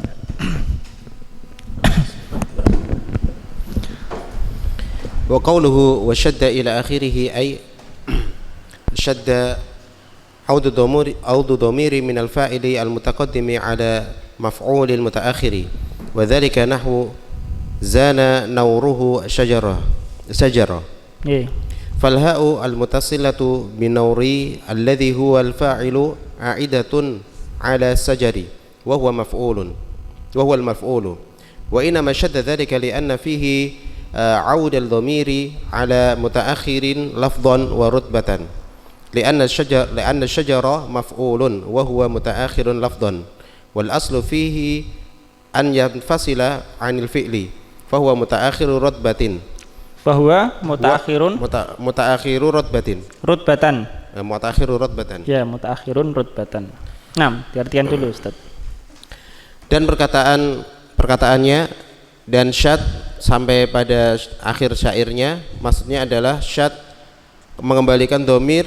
Wa qawluhu wa shadda ila akhirih ay shadda عود ضمير من الفاعل المتقدم على مفعول المتأخر وذلك نحو زان نوره شجرة فالهاء المتصلة بنور الذي هو الفاعل عائدة على الشجر وهو المفعول وإنما شد ذلك لأن فيه عود الضمير على متأخر لفظا ورتبة لأن الشجر مفعول وهو متأخر لفظا والأصل فيه أن ينفصل عن الفعل فهو متأخر رتبة ya mutaakhirun rutbatan. Nah, diartikan dulu Ustaz. Dan perkataannya dan syad sampai pada akhir syairnya, maksudnya adalah syad mengembalikan dhamir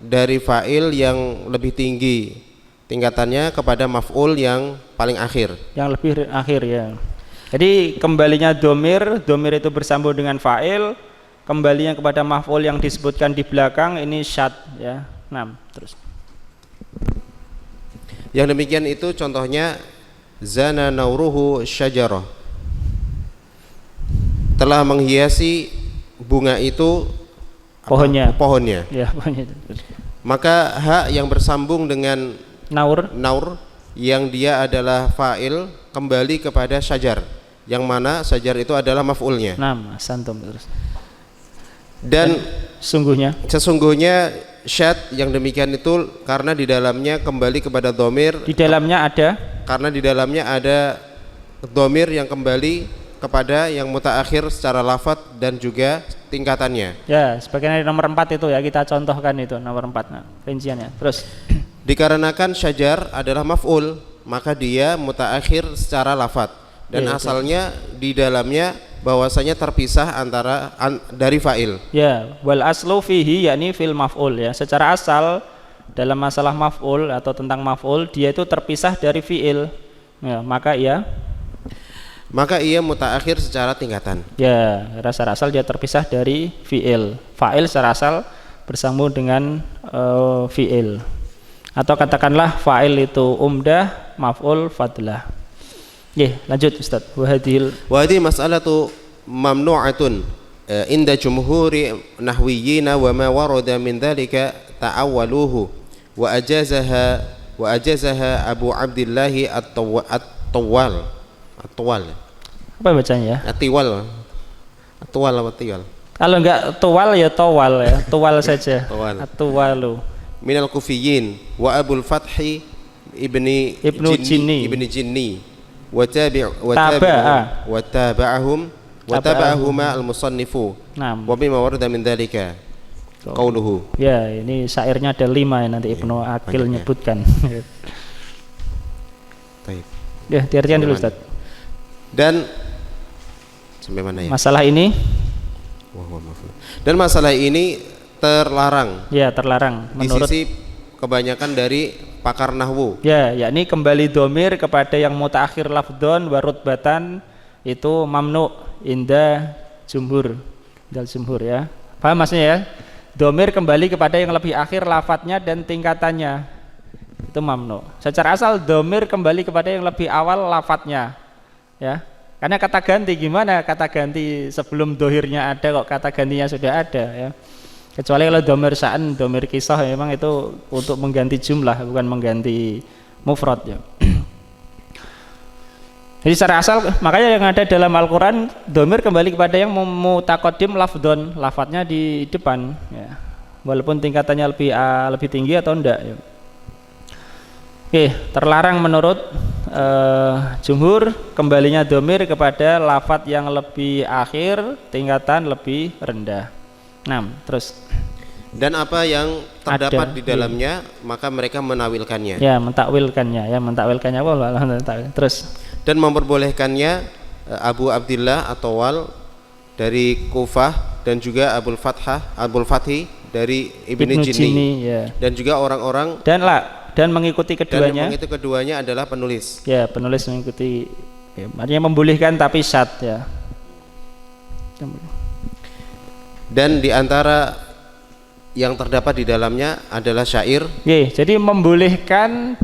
dari fa'il yang lebih tinggi tingkatannya kepada maf'ul yang paling akhir, yang lebih akhir ya. Jadi kembalinya dhamir itu bersambung dengan fa'il, kembalinya kepada maf'ul yang disebutkan di belakang ini syad ya. Nah, terus. Yang demikian itu contohnya zana nauruhu syajarah, telah menghiasi bunga itu pohonnya. Ya, pohonnya. Maka hak yang bersambung dengan naur yang dia adalah fa'il kembali kepada syajar, yang mana syajar itu adalah maf'ulnya. Nah, santum terus. Dan sesungguhnya syad yang demikian itu karena di dalamnya kembali kepada dhamir. Di dalamnya ada? Karena di dalamnya ada dhamir yang kembali kepada yang mutaakhir secara lafadz dan juga tingkatannya. Ya, sebagaimana nomor 4 itu ya, kita contohkan itu nomor 4. Nah, rinciannya. Terus dikarenakan syajar adalah maf'ul, maka dia mutaakhir secara lafadz dan asalnya di dalamnya bahwasanya terpisah antara dari fa'il. Ya, wal aslu fihi yakni fil maf'ul ya. Secara asal dalam masalah maf'ul atau tentang maf'ul dia itu terpisah dari fi'il. Ya, maka ia mutaakhir secara tingkatan. Ya, secara asal dia terpisah dari fi'il. Fa'il secara asal bersambung dengan fi'il. Atau katakanlah fa'il itu umdah, maf'ul fadlah. Lanjut Ustaz. Wa hadhihi mas'alatu mamnu'atun inda jumhuri nahwiyyin wa ma warada min dhalika ta'awwaluhu wa ajazaha Abu Abdullah at-Tawwal. Apa bacanya ya? Atiwal. Kalau enggak tuwal ya tawal ya. Tuwal saja. At-Tuwalu. Minal Kufiyyin wa Abul Fathi ibni Jinni wa tabi'ahuma al-musannifu wa bima warada min dhalika qauluhu. Ya, ini syairnya ada 5 ya, nanti Ibnu Aqil nyebutkan. Baik. Ya, diartikan dulu Ustaz. Dan Sampai mana ya? Masalah ini. Dan masalah ini terlarang. Ya, terlarang menurut di sisi kebanyakan dari pakar nahwu. Ya, yakni kembali domir kepada yang mutaakhir lafdhon wa rutbatan itu mamnu inda jumhur. Dal jumhur ya. Paham maksudnya ya? Domir kembali kepada yang lebih akhir lafadznya dan tingkatannya. Itu mamnu. Secara asal domir kembali kepada yang lebih awal lafadznya. Ya. Karena kata ganti gimana? Kata ganti sebelum dohirnya ada kok kata gantinya sudah ada ya. Kecuali kalau domir sa'an, domir kisah memang itu untuk mengganti jumlah bukan mengganti mufrad ya. Jadi secara asal makanya yang ada dalam Al-Quran domir kembali kepada yang mutaqaddim lafdhon, lafadznya di depan ya. Walaupun tingkatannya lebih tinggi atau enggak ya. Oke, terlarang menurut jumhur kembalinya domir kepada lafadz yang lebih akhir, tingkatan lebih rendah. 6. Terus. Dan apa yang terdapat di dalamnya, maka mereka menawilkannya. Ya, mentakwilkannya. Ya, mentakwilkannya apa? Terus. Dan memperbolehkannya Abu Abdillah atau Wal dari Kufah dan juga Abul Fathi dari Ibnu Jinni ya. Dan juga orang-orang dan mengikuti keduanya. Dan mengikuti keduanya adalah penulis. Ya, penulis mengikuti. Ya, artinya membolehkan tapi syad ya. Dan di antara yang terdapat di dalamnya adalah syair. Jadi membolehkan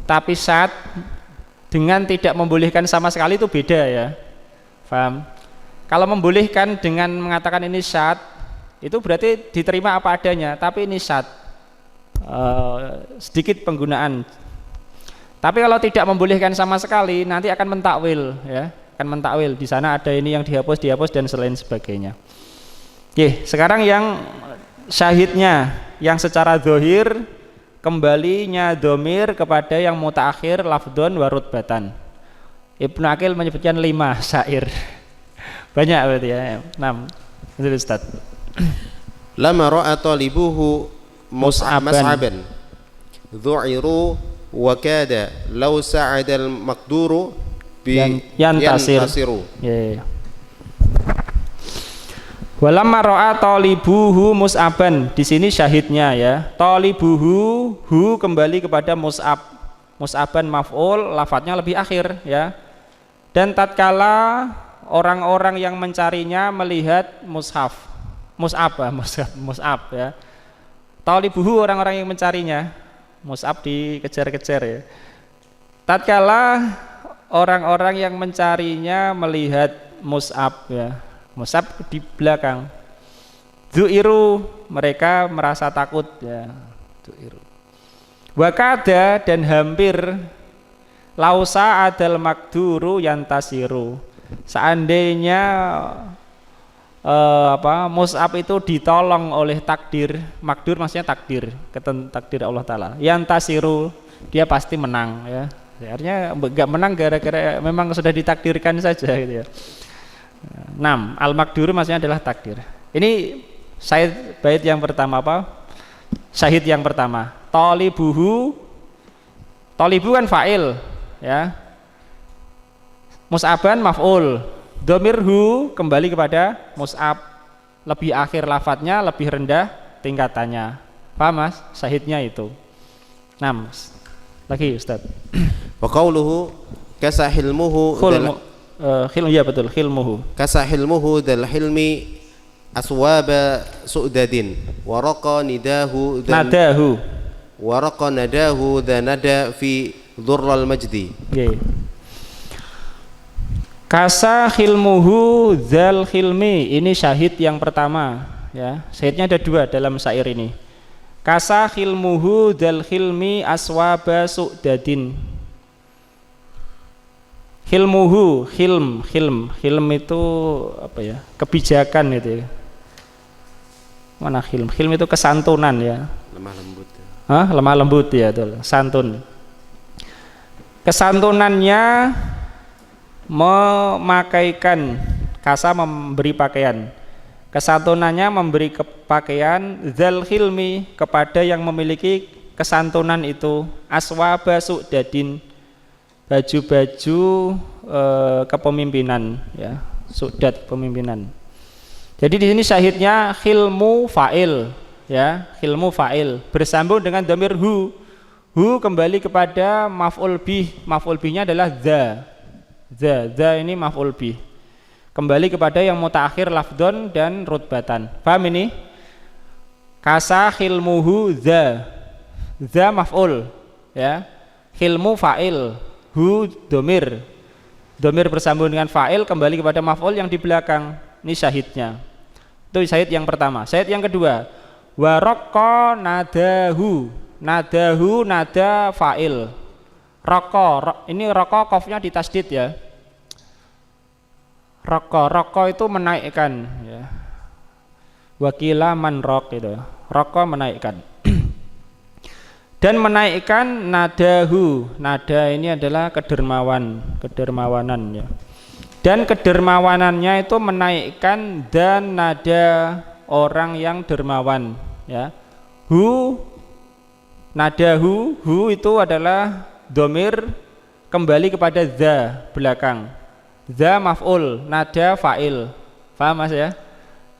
tapi syad dengan tidak membolehkan sama sekali itu beda ya. Paham? Kalau membolehkan dengan mengatakan ini syad itu berarti diterima apa adanya, tapi ini syad. Sedikit penggunaan. Tapi kalau tidak membolehkan sama sekali nanti akan mentakwil ya, akan mentakwil di sana ada ini yang dihapus dan selain sebagainya. Sekarang yang syahidnya yang secara zahir kembalinya domir kepada yang mutaakhir lafdhon wa rutbatan. Ibnu Aqil menyebutkan 5 syair. Banyak berarti ya. 6. Itu Ustaz. Lama ra'a talibuhu mus'aban dhu'iru wa kada law sa'adal maqduru bi yantasiru. Walamma ra'a talibuhu mus'aban, di sini syahidnya ya. Talibuhu hu kembali kepada mus'ab. Mus'aban maf'ul, lafadznya lebih akhir ya. Dan tatkala orang-orang yang mencarinya melihat mushaf. Mus'ab ya. Talibuhu orang-orang yang mencarinya. Mus'ab dikejar-kejar ya. Tatkala orang-orang yang mencarinya melihat mus'ab ya. Mus'ab di belakang. Du'iru, mereka merasa takut ya. Du'iru. Wakada dan hampir lausa adal makduru yantasiru. Seandainya Mus'ab itu ditolong oleh takdir, makdur maksudnya takdir Allah Ta'ala. Yantasiru, dia pasti menang ya. Artinya enggak menang gara-gara memang sudah ditakdirkan saja gitu ya. 6. Al-makdur maksudnya adalah takdir. Ini bait yang pertama apa? Syahid yang pertama. Talibuhu. Talibu kan fa'il ya. Mus'aban maf'ul. Domirhu kembali kepada mus'ab. Lebih akhir lafadznya, lebih rendah tingkatannya. Paham Mas? Syahidnya itu. 6. Lagi Ustaz. Wa qauluhu kasahilmuhu ya betul, khilmuhu. Kasahilmuhu dal hilmi aswaba su'dadin waraqa nidahu nadahu waraqa nadahu nada fi dhurral majdi. Kasahilmuhu dzal khilmi, ini syahid yang pertama ya. Syahidnya ada 2 dalam syair ini. Kasahilmuhu dzal khilmi aswaba su'dadin. Hilmuhu, hilm itu apa ya? Kebijakan gitu ya. Mana hilm? Hilm itu kesantunan ya. Lemah lembut. Lemah lembut ya, betul. Santun. Kesantunannya memakaikan, kasa memberi pakaian. Kesantunannya memberi pakaian dzal hilmi kepada yang memiliki kesantunan itu, aswaba su'dadin, baju-baju kepemimpinan ya. su'dat pemimpinan. Jadi di sini syahidnya khilmu fa'il, ya, khilmu fa'il bersambung dengan dhamir hu. Hu kembali kepada maf'ul bih. Maf'ul bihnya adalah za. Za ini maf'ul bih. Kembali kepada yang mutaakhir lafdon dan rutbatan. Paham ini? Kasa khilmuhu za. Za maf'ul, ya. Khilmu fa'il, hu dhamir. Dhamir bersambung dengan fa'il kembali kepada maf'ul yang di belakang. Ini syahidnya. Itu syahid yang pertama. Syahid yang kedua, waraqqa nadahu. Nadahu nada fa'il. Raqqa, ini raqqa qafnya ditasdid ya. Raqqa itu menaikkan ya. Wakila man raq itu. Raqqa menaikkan. Dan menaikkan nadahu. Nada ini adalah kedermawanan ya. Dan kedermawanannya itu menaikkan dan nada orang yang dermawan ya. Hu nadahu, hu itu adalah dhamir kembali kepada za belakang. Za maf'ul, nada fa'il. Paham Mas ya?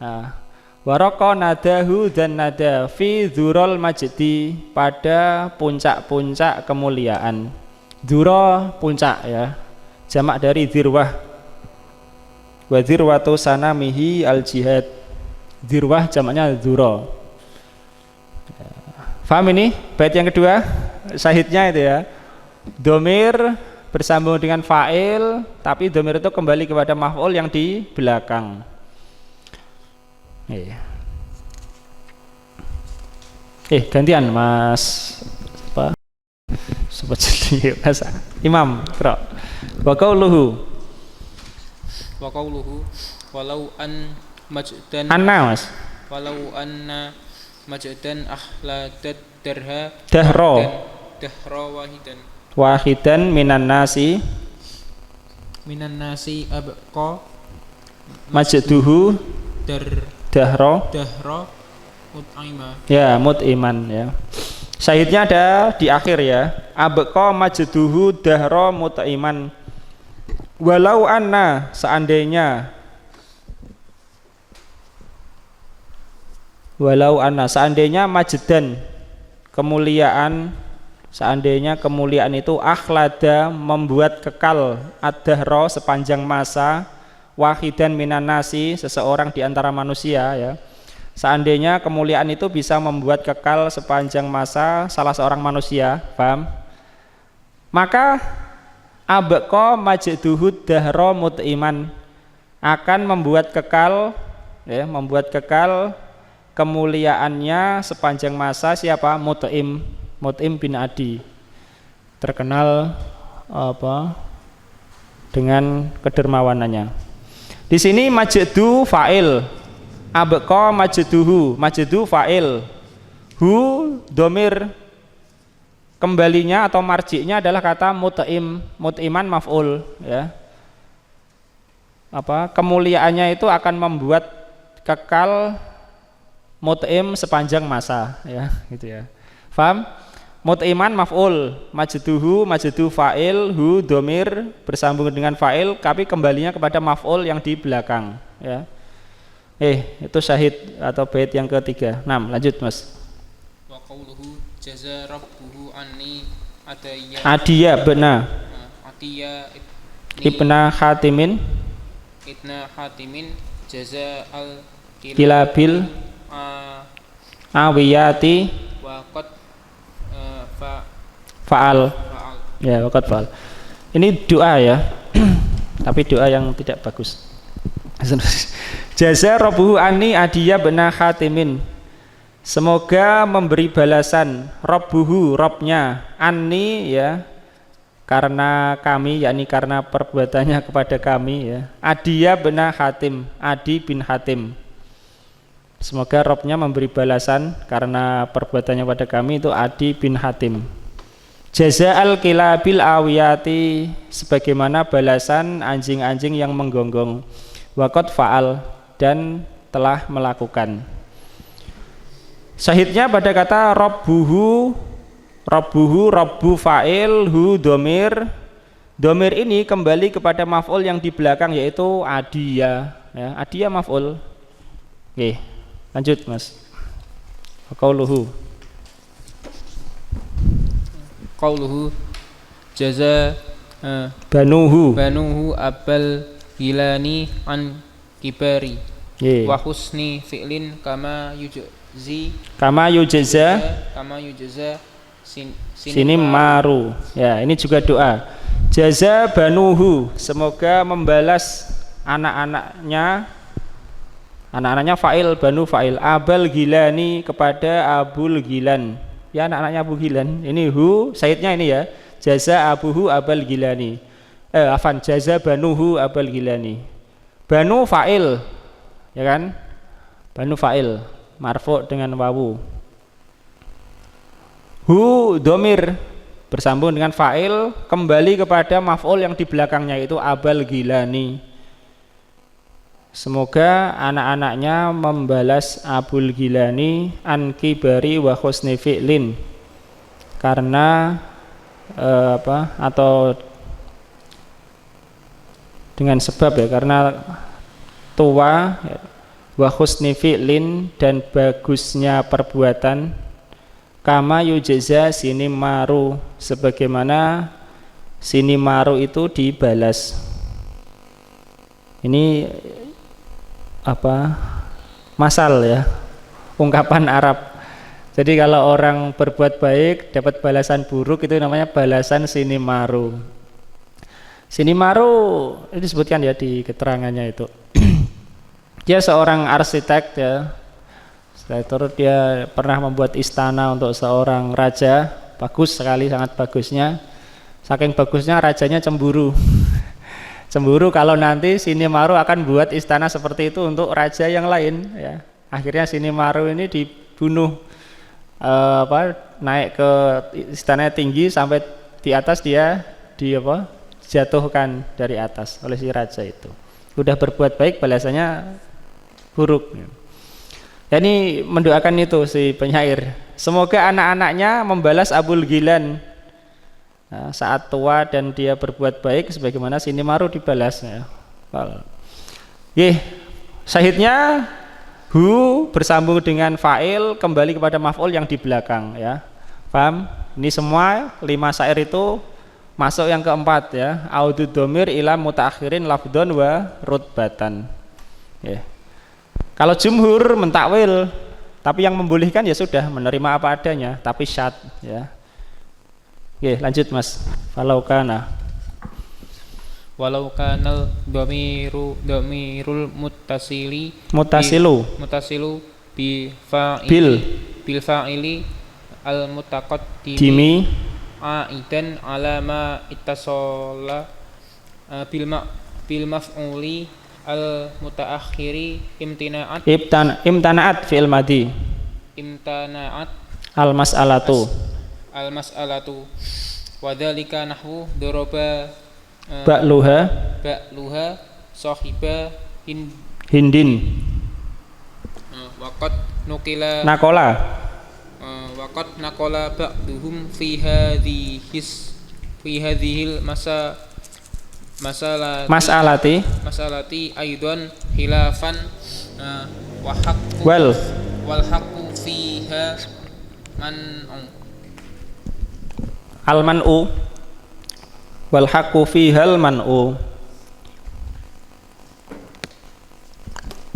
Nah, waraqqa nadahu dan nada fi dzurul majdi, pada puncak-puncak kemuliaan. Dzura puncak ya. Jamak dari dzirwah. Wa dzirwatu sanamihi al jihad. Dzirwah jamaknya dzura. Paham ini? Bait yang kedua, syahidnya itu ya. Dhamir bersambung dengan fa'il, tapi dhamir itu kembali kepada maf'ul yang di belakang. Gantian Mas apa? Seperti Mas Imam Qira. Wa qauluhu walau an majdan anna Mas. Walau anna majdan ahladat dahra wahidan minan nasi abqa majduhu dahra mut'ima. Ya, mut'iman ya. Syahidnya ada di akhir ya. Abqa majduhu dahra mut'iman. Walau anna, seandainya majdan, kemuliaan, seandainya kemuliaan itu akhlada, membuat kekal, ad-dahra, sepanjang masa, wahidan minan nasi, seseorang di antara manusia ya. Seandainya kemuliaan itu bisa membuat kekal sepanjang masa salah seorang manusia, paham? Maka abqa majduhu dahra mut'iman, akan membuat kekal ya, membuat kekal kemuliaannya sepanjang masa siapa? Mut'im bin Adi, terkenal apa? Dengan kedermawanannya. Di sini majdu fa'il, abqa majduhu, majdu fa'il, hu dhamir kembalinya atau marji'nya adalah kata mut'im, mut'iman maf'ul ya. Apa? Kemuliaannya itu akan membuat kekal mut'im sepanjang masa ya, gitu ya. Paham? Mut'iman maf'ul, majduhu, majdu fa'il, hu dhamir bersambung dengan fa'il tapi kembalinya kepada maf'ul yang di belakang ya. Itu syahid atau bait yang ketiga. 6, lanjut Mas. Wa qauluhu jaza rabbuhu anni Adiya benar. Adiya Ibna Hatimin jaza al kilabil awiyati wa qad fa'al. Ya, waqad fa'al. Ini doa ya. Tapi doa yang tidak bagus. Jaza rabbuhu anni Adiya bena Hatimin, semoga memberi balasan Rabbuhu, Robnya, anni ya, karena kami, yakni karena perbuatannya kepada kami ya. Adiya bena Hatim, Adi bin Hatim, semoga Robnya memberi balasan karena perbuatannya pada kami, itu Adi bin Hatim. Jaza'al kilabil awiyati, sebagaimana balasan anjing-anjing yang menggonggong. Waqad fa'al, dan telah melakukan. Syahidnya pada kata Rabbuhu, Rabbu fa'il, hu dhamir, Domir ini kembali kepada maf'ul yang di belakang yaitu adiya, ya, adiya maf'ul. Oke, lanjut Mas. Qauluhu jaza banuhu abal hilani an kibari wa husni fi'lin kama yujza sini maru. Ya, ini juga doa. Jaza banuhu, semoga membalas anak-anaknya fa'il, banu fa'il, abal gilani kepada Abul Gilan, ya anak-anaknya Abu Gilan. Ini hu sayyidnya ini ya, jaza abuhu abal gilani, jaza banuhu abal gilani. Banu fa'il, ya kan, banu fa'il marfu' dengan wawu. Hu domir bersambung dengan fa'il kembali kepada maf'ul yang di belakangnya itu abal gilani. Semoga anak-anaknya membalas Abul Gilani an kibari wa husni fi'lin, karena atau dengan sebab ya, karena tua wa husni fi'lin dan bagusnya perbuatan, kama yujza sini maru, sebagaimana sini maru itu dibalas. Ini masal ya, ungkapan Arab. Jadi kalau orang berbuat baik dapat balasan buruk, itu namanya balasan sini maru. Sini maru ini disebutkan ya di keterangannya itu. Dia seorang arsitek ya, setelah dia pernah membuat istana untuk seorang raja, bagus sekali, sangat bagusnya. Saking bagusnya rajanya cemburu. Cemburu kalau nanti Sini Maru akan buat istana seperti itu untuk raja yang lain ya. Akhirnya Sini Maru ini dibunuh, naik ke istananya tinggi sampai di atas, dia jatuhkan dari atas oleh si raja itu. Udah berbuat baik balasannya buruk. Ya, ini mendoakan itu si penyair. Semoga anak-anaknya membalas Abul Gilan saat tua dan dia berbuat baik sebagaimana Sini Maru dibalas ya. Syahidnya hu bersambung dengan fa'il kembali kepada maf'ul yang di belakang ya. Paham? Ini semua 5 syair itu masuk yang keempat ya. Audud domir ila mutaakhirin lafdon wa rutbatan. Ya. Kalau jumhur mentakwil, tapi yang membolehkan ya sudah menerima apa adanya, tapi syad ya. Oke, lanjut Mas. Walau kanal dhamirul muttasilu bil fa'ili al mutaqaddimi aidan ala ma ittasala bil maf'uli al mutaakhiri imtana'at fi'il madhi, imtana'at al mas'alatu wadzalika nahwu daraba ba'luha sahiba hindin waqad nakola ba'duhum fi hadhil masalati aidan khilafan wal haqqu fiha al-man'u wal haqqu fihal man'u.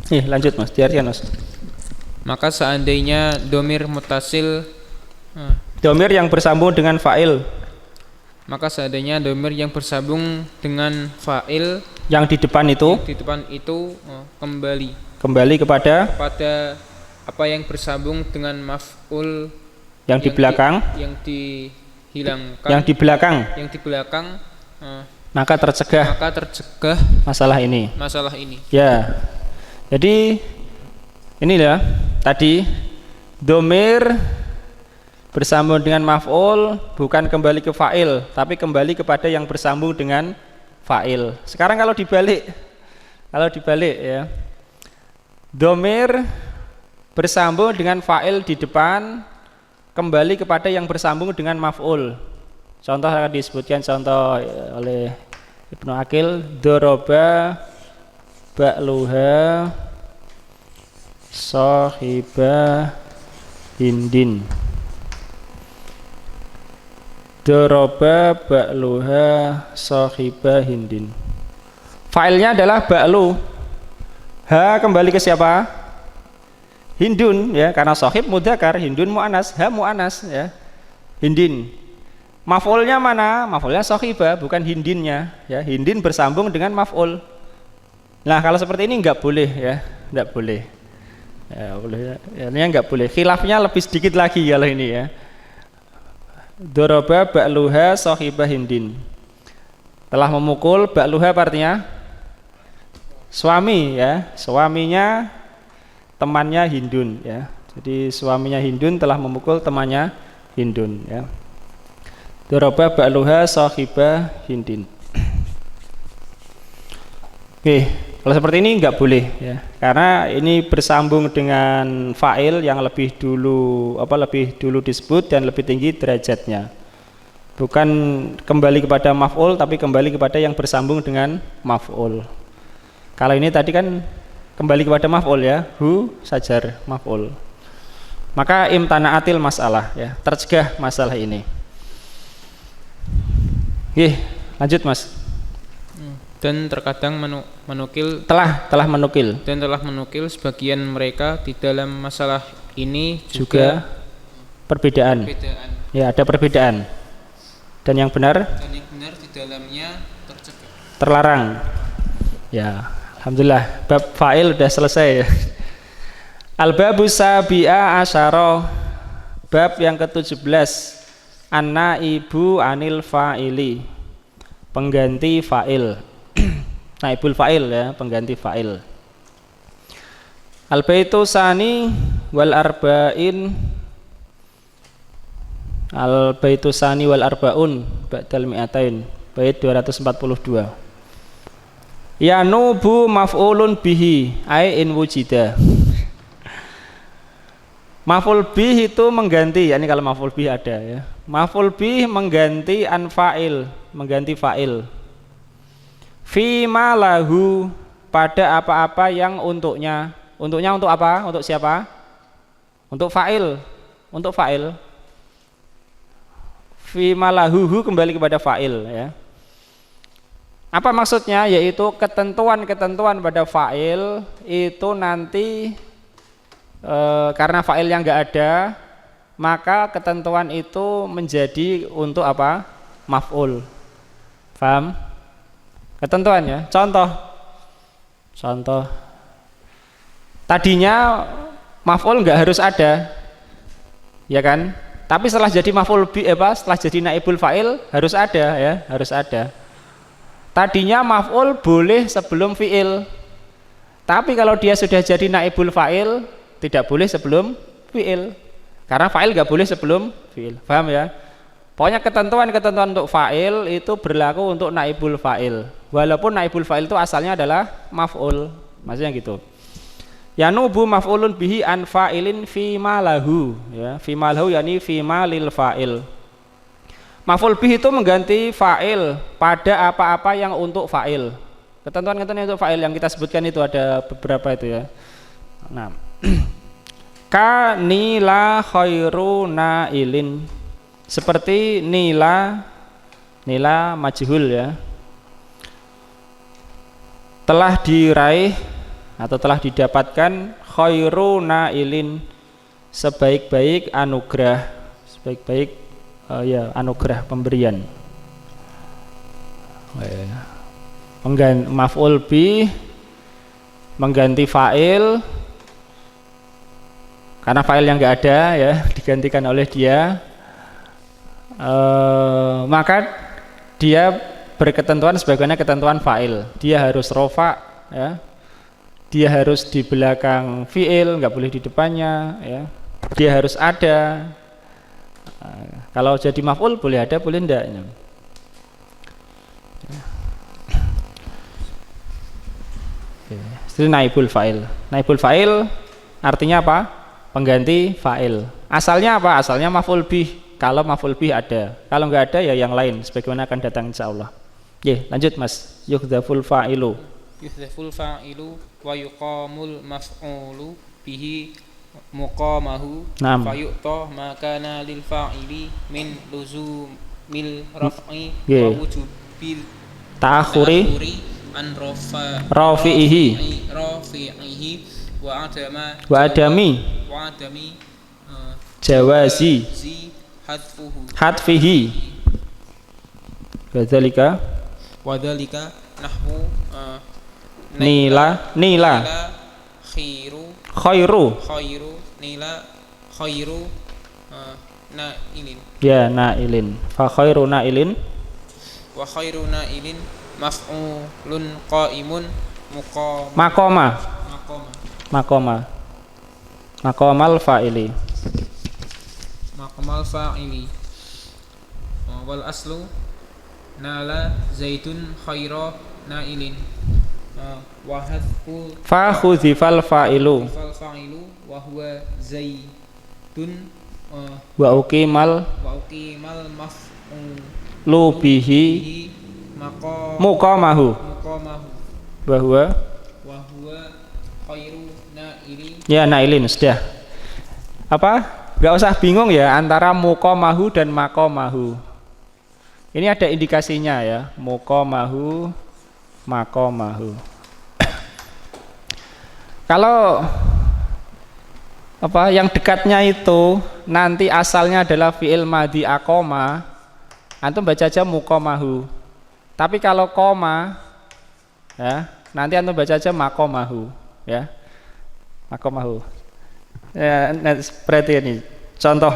Lanjut Mas, diartikan Mas. Maka seandainya domir mutasil, domir yang bersambung dengan fa'il, maka seandainya domir yang bersambung dengan fa'il yang di depan itu kembali kepada apa yang bersambung dengan maf'ul yang di belakang, yang dihilangkan, yang di belakang, maka tercegah masalah ini ya. Jadi inilah tadi domir bersambung dengan maf'ul bukan kembali ke fa'il, tapi kembali kepada yang bersambung dengan fa'il. Sekarang kalau dibalik ya, domir bersambung dengan fa'il di depan kembali kepada yang bersambung dengan maf'ul. Contoh akan disebutkan contoh oleh Ibnu Aqil, doroba ba'luha sahibah hindin. Doroba ba'luha sahibah hindin. Failnya adalah ba'lu. Ha kembali ke siapa? Hindun ya, karena sahib mudzakkar, hindun muannas, ha muannas ya. Hindin. Maf'ulnya mana? Maf'ulnya sahibah, bukan hindinnya ya. Hindin bersambung dengan maf'ul. Nah, kalau seperti ini enggak boleh ya, enggak boleh. Ya, boleh ya. Ini enggak boleh. Khilafnya lebih sedikit lagi kalau ini ya. Daraba ba'luha sahibah hindin. Telah memukul, ba'luha artinya suami ya, suaminya temannya Hindun ya. Jadi suaminya Hindun telah memukul temannya Hindun ya. Daraba ba'luha sahibah hindin. Oke, kalau seperti ini enggak boleh ya. Karena ini bersambung dengan fa'il yang lebih dulu disebut dan lebih tinggi derajatnya. Bukan kembali kepada maf'ul tapi kembali kepada yang bersambung dengan maf'ul. Kalau ini tadi kan kembali kepada maf'ul ya, hu sajar maf'ul. Maka imtana'atil masalah ya, tercegah masalah ini. Lanjut Mas. Dan terkadang menukil telah menukil sebagian mereka di dalam masalah ini juga perbedaan. Ya, ada perbedaan. Dan yang benar di dalamnya terlarang. Ya, alhamdulillah bab fa'il sudah selesai ya. Al-babu sabi'a asyara, bab yang ke-17, an-naibu anil fa'ili, pengganti fa'il. Naibul fa'il ya, pengganti fa'il. Al-baitu sani wal arba'in, al-baitu sani wal arba'un ba'dal mi'atain, bait 242. Yanubu maf'ulun bihi ai in wujida. Maf'ul bih itu mengganti, yakni kalau maf'ul bih ada ya. Maf'ul bih mengganti an fa'il, mengganti fa'il. Fi ma lahu, pada apa-apa yang untuknya. Untuknya untuk apa? Untuk siapa? Untuk fa'il. Untuk fa'il. Fi ma lahu kembali kepada fa'il ya. Apa maksudnya? Yaitu ketentuan-ketentuan pada fa'il itu nanti karena fa'il yang enggak ada, maka ketentuan itu menjadi untuk apa? Maf'ul. Paham? Ketentuannya. Contoh. Tadinya maf'ul enggak harus ada. Ya kan? Tapi setelah jadi maf'ul bi setelah jadi naibul fa'il harus ada ya, harus ada. Tadinya maf'ul boleh sebelum fi'il. Tapi kalau dia sudah jadi naibul fa'il tidak boleh sebelum fi'il. Karena fa'il enggak boleh sebelum fi'il. Paham ya? Pokoknya ketentuan-ketentuan untuk fa'il itu berlaku untuk naibul fa'il. Walaupun naibul fa'il itu asalnya adalah maf'ul. Maksudnya gitu. Yanubu maf'ulun bihi an fa'ilin fi ma lahu ya, fi ma lahu yakni fi ma lil fa'il. Maf'ul bihi itu mengganti fa'il pada apa-apa yang untuk fa'il. Ketentuan-ketentuan untuk fa'il yang kita sebutkan itu ada beberapa itu ya. Nah, ka nila khairu nailin, seperti nila majhul ya, telah diraih atau telah didapatkan khairu nailin, sebaik-baik anugerah, sebaik-baik anugerah pemberian. Maf'ul bi mengganti fa'il karena fa'il yang enggak ada ya, digantikan oleh dia. Maka dia berketentuan sebagaimana ketentuan fa'il. Dia harus rofa ya. Dia harus di belakang fi'il, enggak boleh di depannya ya. Dia harus ada. Kalau jadi maf'ul boleh ada, boleh enggak ya. Itu naibul fa'il. Naibul fa'il artinya apa? Pengganti fa'il. Asalnya apa? Asalnya maf'ul bih. kalau maf'ul bih ada. Kalau enggak ada ya yang lain sebagaimana akan datang insyaallah. Lanjut Mas. Yuhdhaful fa'ilu. Yuhdhaful fa'ilu wa yuqamul maf'ulu bihi muqamahu fa yu'ta ma kana lil fa'ili min luzumil raf'i wa wujubil ta'akhuri an rafi'ihi wa adami jawazi hadfihi wadhalika nahwu nila khairu nila khairu nailin nailin fa khairu nailin wa khairu nailin maf'ulun qaimun maqamal fa'ili wal aslu nala zaitun khaira nailin wa hadfu fa khudhifal fa'ilu wa huwa zaitun wa uqimal maf'ulu bihi muqamahu wa huwa khairu nailin nailin sudah. Enggak usah bingung ya antara muqamahu dan maqamahu. Ini ada indikasinya ya, muqamahu maqamahu. Kalau yang dekatnya itu nanti asalnya adalah fi'il madhi aqama, antum baca aja muqamahu. Tapi kalau koma ya, nanti antum baca aja maqamahu ya. Maqamahu. Ya, seperti ini. Contoh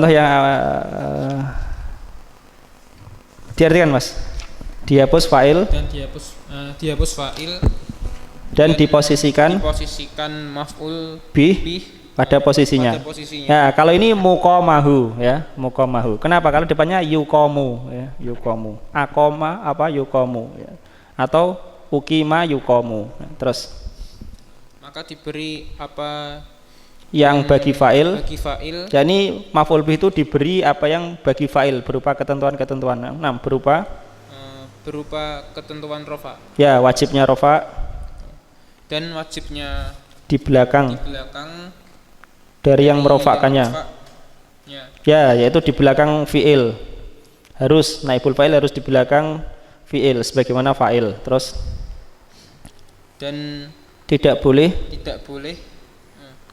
yang diartikan Mas. Dihapus fa'il dan diposisikan maf'ul bih pada posisinya. Ya, kalau ini muqamahu ya, muqamahu. Kenapa? Kalau depannya yuqamu ya, yuqamu. Aqama yuqamu ya. Atau uqima yuqamu. Terus maka diberi apa yang bagi fa'il. Jadi maf'ul bih itu diberi apa yang bagi fa'il berupa ketentuan-ketentuan. Berupa ketentuan rofa. Ya, wajibnya rofa. Dan wajibnya di belakang dari yang merofakkannya. Ya, yaitu di belakang fi'il. Harus naibul fa'il harus di belakang fi'il sebagaimana fa'il. Terus dan tidak boleh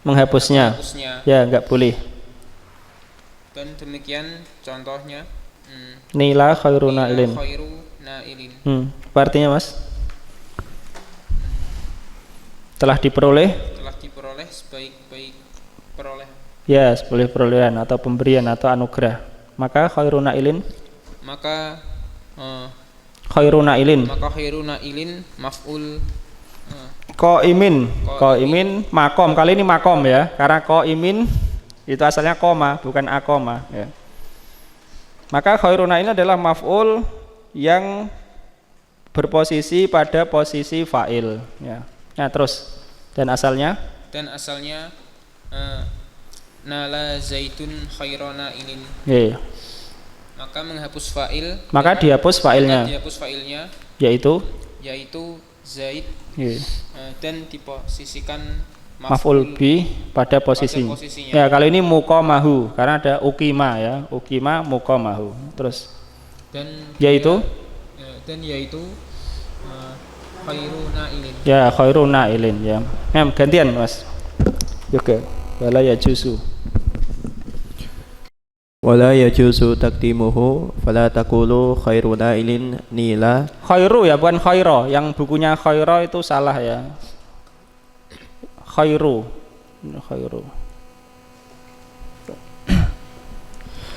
menghapusnya. Ya, enggak boleh. Dan demikian contohnya nila khairu nailin. Apa artinya Mas? Telah diperoleh sebaik-baik perolehan. Ya, sebaik perolehan atau pemberian atau anugerah. Maka khairu nailin. Khairu nailin maf'ul qaimin makom. Kali ini makom ya, karena qaimin itu asalnya koma bukan akoma ya. Maka khairun nailin adalah maf'ul yang berposisi pada posisi fa'il ya. Nah, terus dan asalnya nala zaitun khairana nailin. Yeah. Maka menghapus fa'il. Maka dihapus fa'ilnya. Yaitu Zaid. Yeah. Dan diposisikan maf'ul bi pada posisinya. Ya, kalau ini muqamahu karena ada uqima ya. Uqima muqamahu. Terus yaitu khairu nailin. Ya, khairu nailin ya. Gantian Mas. Oke. Wala yajuzu. Wala yajuzu taqdimuhu fala taqulu khairu nailin nila. Khairu ya, bukan khaira. Yang bukunya khaira itu salah ya. Khairu.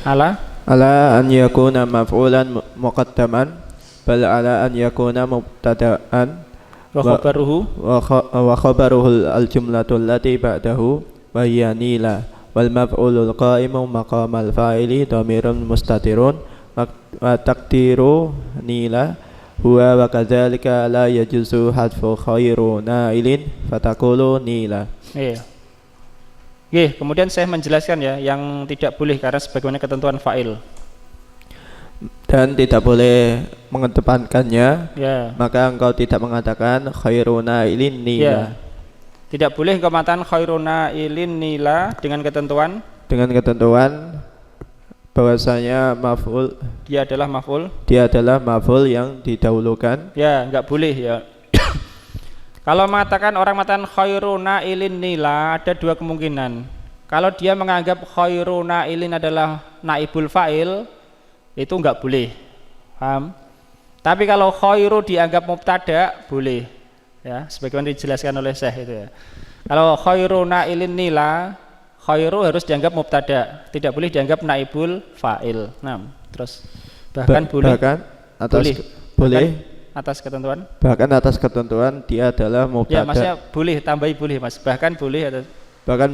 Ala an yakuna maf'ulan muqaddaman bal ala an yakuna mubtada'an wa khabaruhu al-jumlatu allati ba'dahu wa hiya nila wal maf'ulul qa'imu maqamal fa'ili dhamirun mustatirun wa taqdiru nila huwa wa kadzalika la yajuzu hadfu khairu nailin fataqulu nila. Iya. Kemudian saya menjelaskan ya yang tidak boleh karena sebagaimana ketentuan fa'il. Dan tidak boleh mengedepankannya, Ya. maka engkau tidak mengatakan khairuna ilin nila. Ya. Tidak boleh engkau mengatakan khairuna ilin nila dengan ketentuan bahwasanya maf'ul dia adalah maf'ul yang didahulukan. Ya, enggak boleh ya. Kalau orang mengatakan khairuna ilin nila, ada dua kemungkinan. Kalau dia menganggap khairuna ilin adalah naibul fa'il, itu enggak boleh. Paham? Tapi kalau khairu dianggap mubtada, boleh. Ya, sebagaimana dijelaskan oleh Syekh itu ya. Kalau khairuna ilin nila, khairu harus dianggap mubtada, tidak boleh dianggap naibul fa'il. Nah, terus bahkan boleh atas ketentuan. Bahkan atas ketentuan dia adalah mubtada. Ya, maksudnya boleh, tambahi boleh, Mas. Bahkan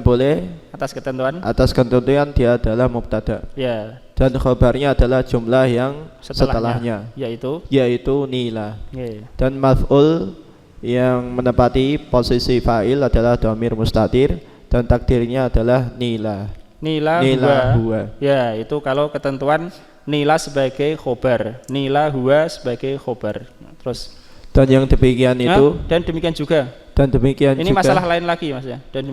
boleh atas ketentuan dia adalah mubtada. Ya. Dan khabarnya adalah jumlah yang setelahnya yaitu nila. Dan maf'ul yang menempati posisi fa'il adalah dhamir mustatir dan takdirnya adalah nila huwa. Ya, itu kalau ketentuan nila sebagai khobar, nila huwa sebagai khobar. Terus dan yang demikian itu dan demikian juga ini masalah lain lagi, Mas ya. Dan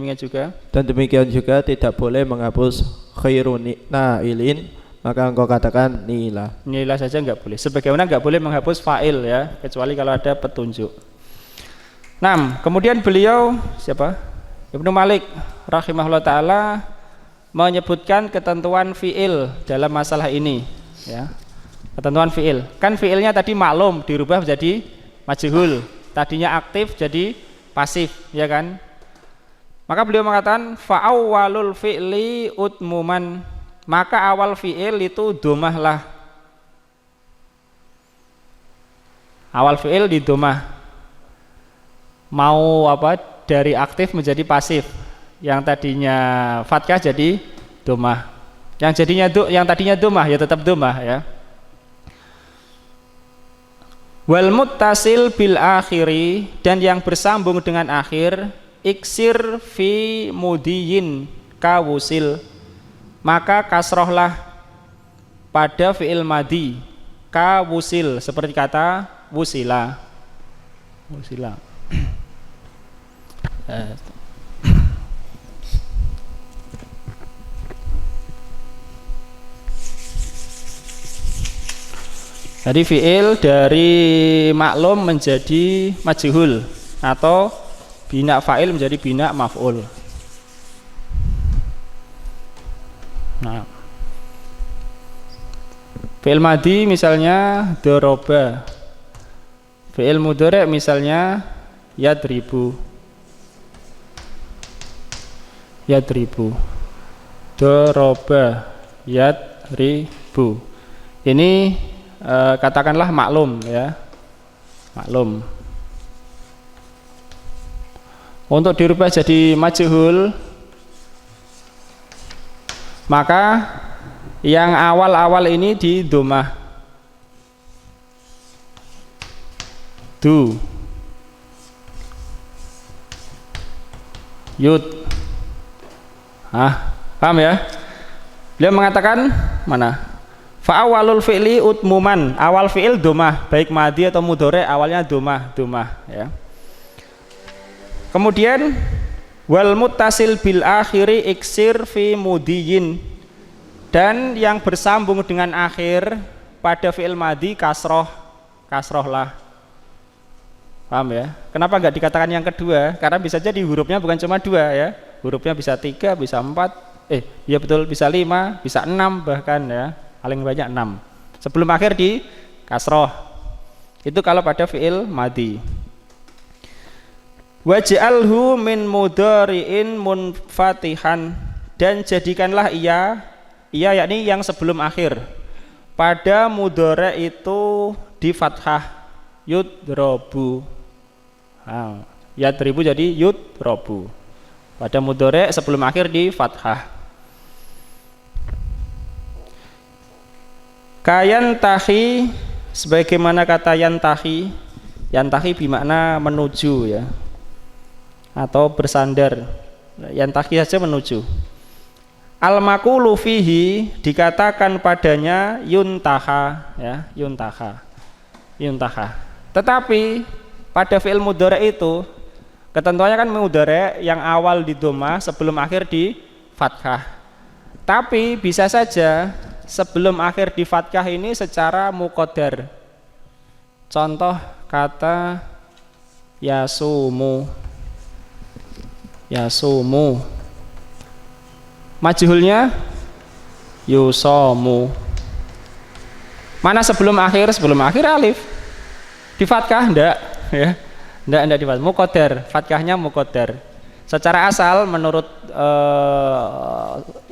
demikian juga tidak boleh menghapus khairuna ilin, maka engkau katakan nila saja enggak boleh. Sebagaimana enggak boleh menghapus fa'il ya, kecuali kalau ada petunjuk. Nah, kemudian beliau siapa? Ibnu Malik rahimahullah taala menyebutkan ketentuan fi'il dalam masalah ini ya. Ketentuan fi'il. Kan fi'ilnya tadi maklum dirubah menjadi majhul. Tadinya aktif jadi pasif, ya kan? Maka beliau mengatakan fa'awwalul fi'li utmuman, maka awal fi'il itu domah lah. Awal fi'il di domah. Mau dari aktif menjadi pasif. Yang tadinya fathah jadi domah. Yang tadinya domah ya tetap domah ya. Wal muttasil bil akhiri, dan yang bersambung dengan akhir, iksir fi mudiyin kawusil, maka kasrohlah pada fi'il madi kawusil seperti kata wusila. Jadi fi'il dari maklum menjadi majhul atau bina fa'il menjadi bina maf'ul. Nah, fi'il madi misalnya doroba, fi'il mudhari' misalnya yadribu, doroba, yadribu. Ini katakanlah maklum ya, maklum. Untuk dirubah jadi majhul, maka yang awal-awal ini di domah, du, yud. Paham ya? Beliau mengatakan mana? Fa'awalul fi'li utmuman, awal fi'il domah, baik madi atau mudhari awalnya domah ya. Kemudian wal muttasil bil akhiri iksir fi mudiyin, dan yang bersambung dengan akhir pada fi'il madi kasroh lah. Paham ya? Kenapa enggak dikatakan yang kedua? Karena bisa jadi hurufnya bukan cuma 2 ya, hurufnya bisa 3, bisa 4, ya betul, bisa 5, bisa 6 bahkan ya. Paling banyak 6 sebelum akhir di kasroh. Itu kalau pada fi'il madi. Waj'alhu min mudhari'in munfatihan, dan jadikanlah ia yakni yang sebelum akhir pada mudhari' itu di fathah, yudrobu. Yadribu jadi yudrobu, pada mudhari' sebelum akhir di fathah. Kayan tahi, sebagaimana kata yantahi bermakna menuju ya, atau bersandar. Yantahi saja menuju. Al-maqulu fihi dikatakan padanya yuntaha, ya, yuntaha. Tetapi pada fi'il mudhari itu ketentuannya kan mudhari yang awal di dhamma sebelum akhir di fathah. Tapi bisa saja sebelum akhir di fathah ini secara muqaddar. Contoh kata yasumu. Majhulnya yusomu. Mana sebelum akhir? Sebelum akhir alif. Di fathah enggak, ya. Enggak di fathah. Muqaddar, fathahnya muqaddar. Secara asal menurut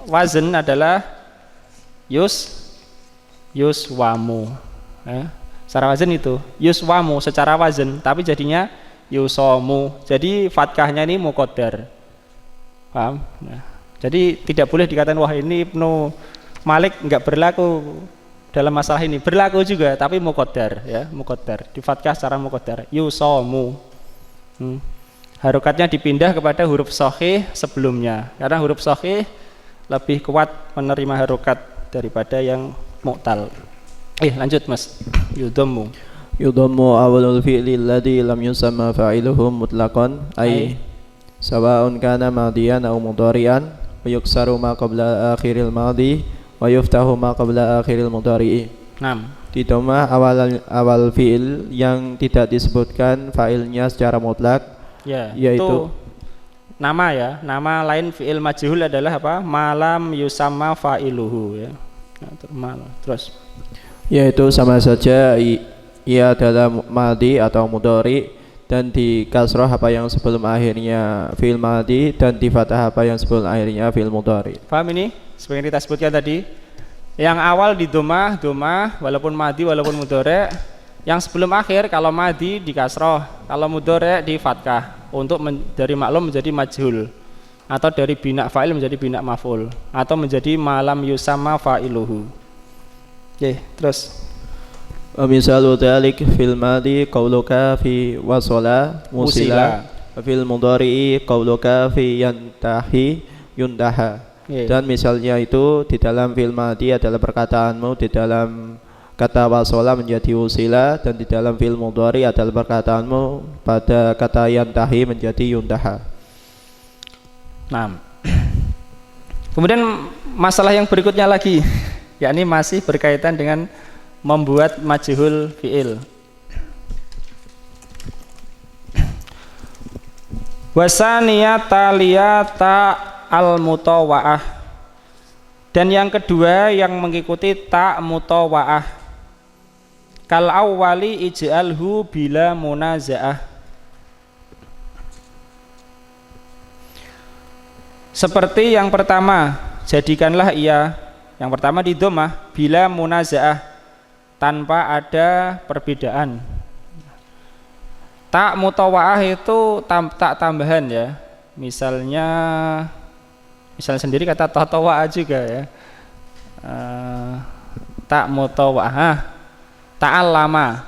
wazn adalah yuswamu. Ya. Secara wazn itu yuswamu secara wazn, tapi jadinya yusomu. Jadi fathahnya ini muqaddar. Paham? Nah, jadi tidak boleh dikatakan wah ini Ibnu Malik enggak berlaku dalam masalah ini. Berlaku juga tapi muqaddar, ya, muqaddar. Di fathah secara muqaddar. Yusomu. Harokatnya dipindah kepada huruf shahih sebelumnya. Karena huruf shahih lebih kuat menerima harokat daripada yang mu'tal. Lanjut Mas. Yudhammu awalul fi'li alladhi lam yusamma fa'iluhu mutlaqan ay sawa'un kana madiyan aw mudhari'an wa yuksaru ma qabla akhiril madi wa yuftahu ma qabla akhiril mudhari'i. Di dhamma awal fi'il yang tidak disebutkan fa'ilnya secara mutlak, ya, yaitu itu nama, ya. Nama lain fi'il majhul adalah apa? Malam yusamma fa'iluhu, ya. Terus yaitu sama saja ia adalah madi atau mudhari, dan di kasrah apa yang sebelum akhirnya fi'il madi, dan di fathah apa yang sebelum akhirnya fi'il mudhari. Paham ini? Seperti yang kita sebutkan tadi, yang awal di dhammah walaupun madi walaupun mudhari, yang sebelum akhir kalau madi di kasrah, kalau mudhari di fathah, untuk dari maklum menjadi majhul, atau dari bina fa'il menjadi bina maf'ul, atau menjadi malam yusamma fa'iluhu. Oke, terus misalu dzalik fil madi qauluka fi wasala musila, fil mudhari qauluka fi yantahi yuntaha. Dan misalnya itu di dalam fi'il madi adalah perkataanmu di dalam kata wasala menjadi usila, dan di dalam fi'il mudhari adalah perkataanmu pada kata yantahi menjadi yuntaha. Nah, kemudian masalah yang berikutnya lagi, yakni masih berkaitan dengan membuat majhul fi'il. Wasaniyata liyata al-mutawa'ah. Dan yang kedua yang mengikuti ta mutawa'ah. Kal awwali ij'alhu bila munaza'ah. Seperti yang pertama, jadikanlah ia, yang pertama di dhammah, bila munaza'ah, tanpa ada perbedaan. Tak mutawa'ah itu tak tambahan, ya. Misalnya sendiri kata tatawa'ah juga, ya. Tak mutawa'ah, ta'allama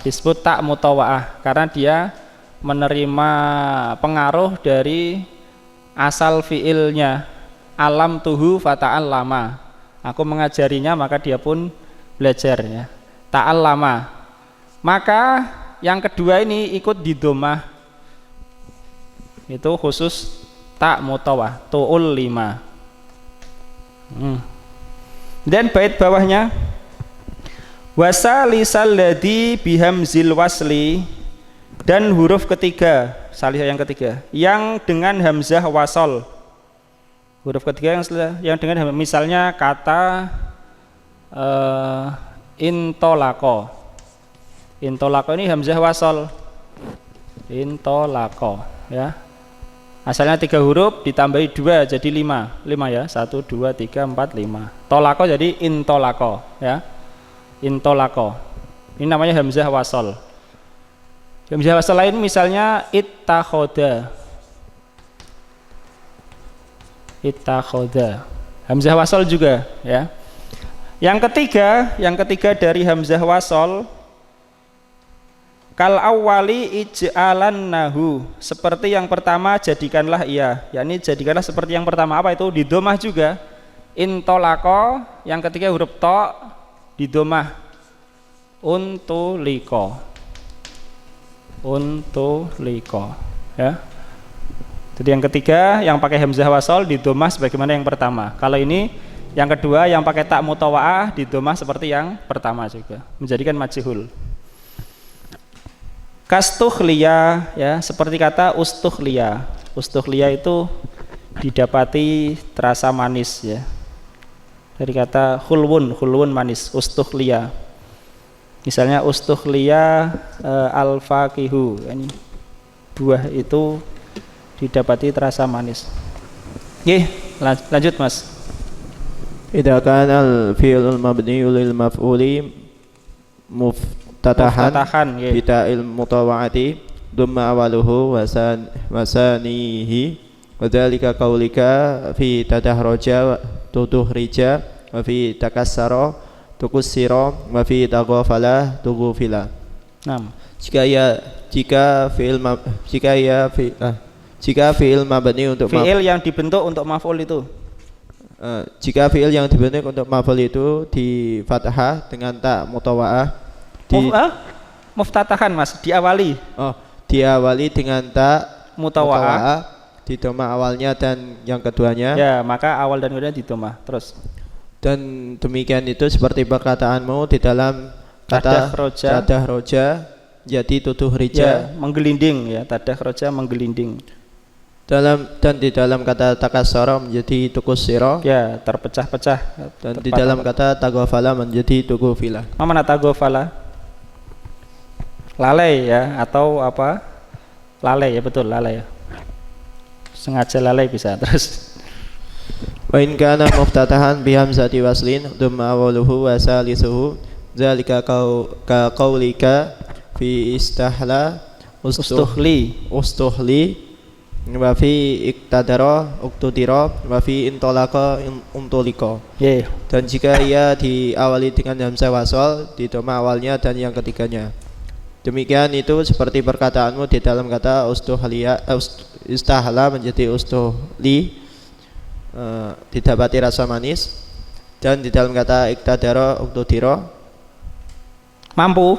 disebut tak mutawa'ah karena dia menerima pengaruh dari asal fiilnya. Alam tuhu fata'allama, aku mengajarinya maka dia pun belajar, ya. Ta'allama. Maka yang kedua ini ikut di dhammah, itu khusus tak mutawah tu'ul 5. Dan bait bawahnya wasalisal ladzi bihamzil wasli, dan huruf ketiga, salih yang ketiga yang dengan hamzah wasol. Huruf ketiga yang dengan, misalnya kata intolako. Intolako ini hamzah wasol. Intolako, ya. Asalnya 3 huruf ditambahi 2 jadi 5, ya. 1, 2, 3, 4, 5. Tolako jadi intolako, ya. Intolako. Ini namanya hamzah wasol. Hamzah wasol lain misalnya ittakhoda. Ittakhoda. Hamzah wasol juga, ya. Yang ketiga dari hamzah wasol Kal awwali ij'alannahu, seperti yang pertama jadikanlah ia, yakni jadikanlah seperti yang pertama. Apa itu? Di domah juga. Intolako, yang ketiga huruf to di domah. Untuliko, untuliko, ya. Jadi yang ketiga yang pakai hamzah wasol di domah sebagaimana yang pertama. Kalau ini yang kedua yang pakai tak mutawaah di domah seperti yang pertama juga, menjadikan majhul. Kastukhliya, ya, seperti kata ustukhliya. Ustukhliya itu didapati terasa manis, ya. Dari kata khulwun, khulwun manis, ustukhliya. Misalnya ustukhliya al-faqihu, ini buah itu didapati terasa manis. Oke, lanjut Mas. Idza kana al-fi'lul mabniyu lil maf'uli muftatahan bita'il mutawa'ati dumma awaluhu wasanihi wa dzalika qaulika fi tadahraja tuduhrija wa fi takassara tukussira wa fi taghafala tughfila. Naam. Jika fi'il mabni untuk fi'il yang dibentuk untuk maf'ul itu. Jika fi'il yang dibentuk untuk maf'ul itu di fathah dengan tak mutawa'ah muftatahan Mas, diawali. Oh, diawali dengan tak mutawa'ah di dhamma awalnya dan yang keduanya. Ya, maka awal dan keduanya di dhamma. Terus. Dan demikian itu seperti perkataanmu di dalam kata tadah roja jadi tuduh rija, ya, menggelinding, ya, tadah roja menggelinding. Dan di dalam kata takassara menjadi tukussira, ya, terpecah-pecah. Dan di dalam kata taghafala menjadi tughfila. Mana taghafala? Lalai, ya, atau apa? Lalai, ya, betul, lalai, ya. Sengaja lalai bisa. Terus wa in kana muftatahan bi hamzati waslin dumma awwaluhu wa salisuhu zalika ka qaulika fi istahla ustuhli wa fi iktadara uktudira wa fi intolaka untuliko. Dan jika ia diawali dengan hamzah wasal di dhamma awalnya dan yang ketiganya. Demikian itu seperti perkataanmu di dalam kata istahla menjadi ustuhli, didapati rasa manis, dan di dalam kata iktadara uktudira mampu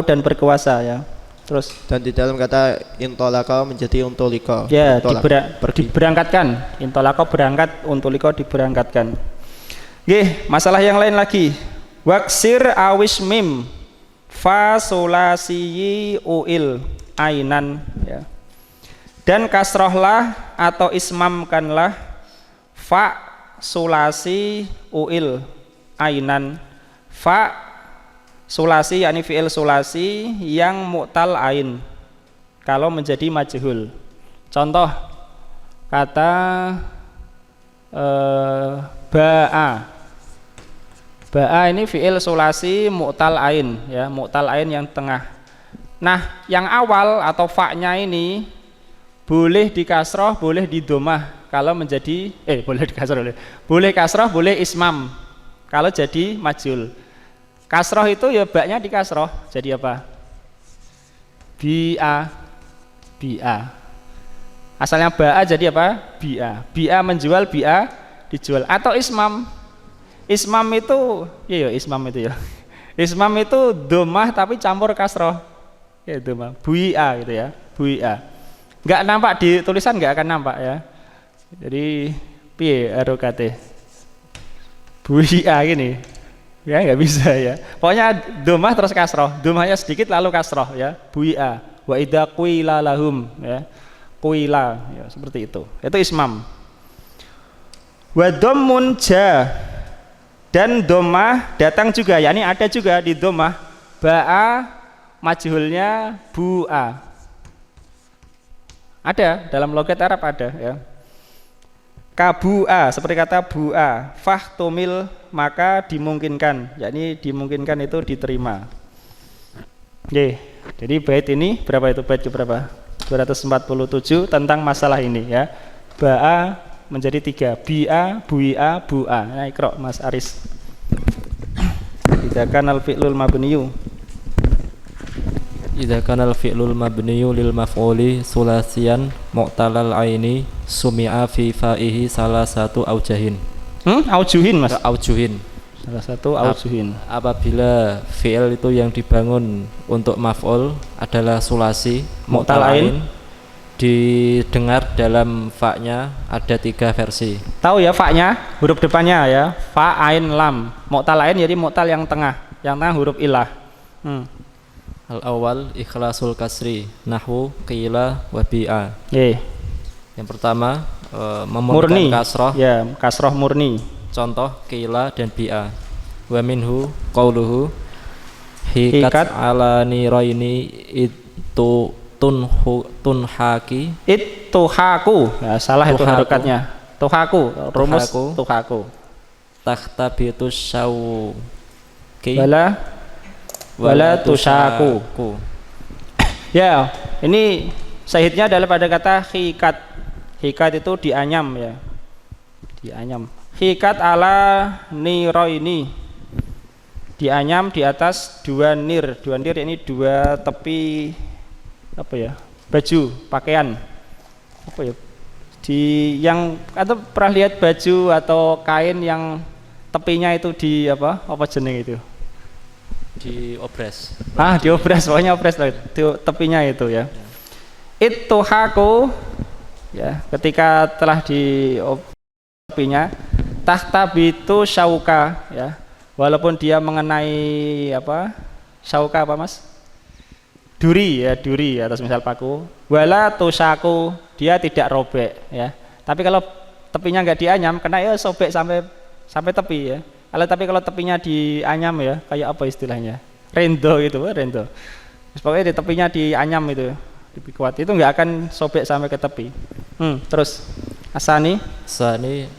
dan berkuasa, ya. Terus dan di dalam kata intolaka menjadi untuliko, ya, diberangkatkan. Intolaka berangkat, untuliko diberangkatkan. Nggih, masalah yang lain lagi. Waksir awis mim fa sulasiyi uil ainan, ya. Dan kasrohlah atau ismamkanlah fa sulasi uil ainan. Fa sulasi yakni fi'il sulasi yang mu'tal ain kalau menjadi majhul. Contoh kata ba'a ini fi'il sulasi mu'tal ain, ya, mu'tal ain yang tengah. Nah, yang awal atau fa-nya ini boleh di kasroh, boleh di domah kalau menjadi boleh di kasroh, boleh kasroh, boleh ismam kalau jadi majhul. Kasroh itu ya baknya di kasroh, jadi apa? Bi'a. Asalnya ba'a jadi apa? Bi'a menjual, bi'a dijual. Atau ismam. Ismam itu Ismam itu domah tapi campur kasroh. Ya, domah. Bui'a gitu, ya. Bui'a. Enggak nampak di tulisan, enggak akan nampak, ya. Jadi piye harokate? Bui'a gini. Ya, nggak bisa, ya. Pokoknya domah terus kasroh, domahnya sedikit lalu kasroh, ya. Bui'a wa idza qila lahum, ya. Qila, ya, seperti itu. Itu ismam. Wa dhammun ja, dan domah datang juga, yakni ada juga di domah. Ba'a majhulnya bu'a. Ada dalam logat Arab ada, ya. Kabu'a seperti kata bu'a, fahtumil maka dimungkinkan, yakni dimungkinkan itu diterima. Oke, jadi bait ini berapa itu? Bait ke berapa? 247 tentang masalah ini, ya. Ba'a menjadi 3, bi'a, bui'a, bu'a. Nah, ikra Mas Aris. Idakan al-fi'lul mabniyu idza kana al-fi'lul mabniyu lil maf'uli sulasiyan mu'talal aini sumi'a fi fa'ihi salah satu aujahin. Aujuhin Mas. Aujuhin. Salah satu aujuhin. Apabila fi'il itu yang dibangun untuk maf'ul adalah sulasi mu'tal ain, didengar dalam fa-nya ada 3 versi. Tahu ya fa-nya, huruf depannya ya, fa ain lam. Mu'tal ain jadi mu'tal yang tengah huruf ilah. Al awal ikhlasul kasri nahwu qila wa bi'a. Yang pertama memurni kasroh. Ya, kasroh murni. Contoh qila dan bi'a. Wa minhu qauluhu hikat ala niraini itu tunhaki ittuhaku ya, salah itu harokatnya tuhaku rumus tuhaku takhtabitus syauki wala tusaku ya. Ini sahihnya adalah pada kata hikat itu dianyam ya, dianyam. Hikat ala niroini, dianyam di atas 2 nir ini 2 tepi apa ya, baju pakaian apa ya, di yang atau pernah lihat baju atau kain yang tepinya itu di apa jeneng itu, diobres. Diobres, pokoknya obres lah tepinya itu ya. Itu haku ya, ketika telah di tepinya tahtabitu syauka ya, walaupun dia mengenai apa syauka apa Mas, duri atas misal paku. Wala tusaku, dia tidak robek ya. Tapi kalau tepinya enggak dianyam kena ya sobek sampai tepi ya. Kalau tepinya dianyam ya, kayak apa istilahnya? Rendo gitu, rendo. Pokoknya di tepinya dianyam itu, lebih kuat. Itu enggak akan sobek sampai ke tepi. Terus asani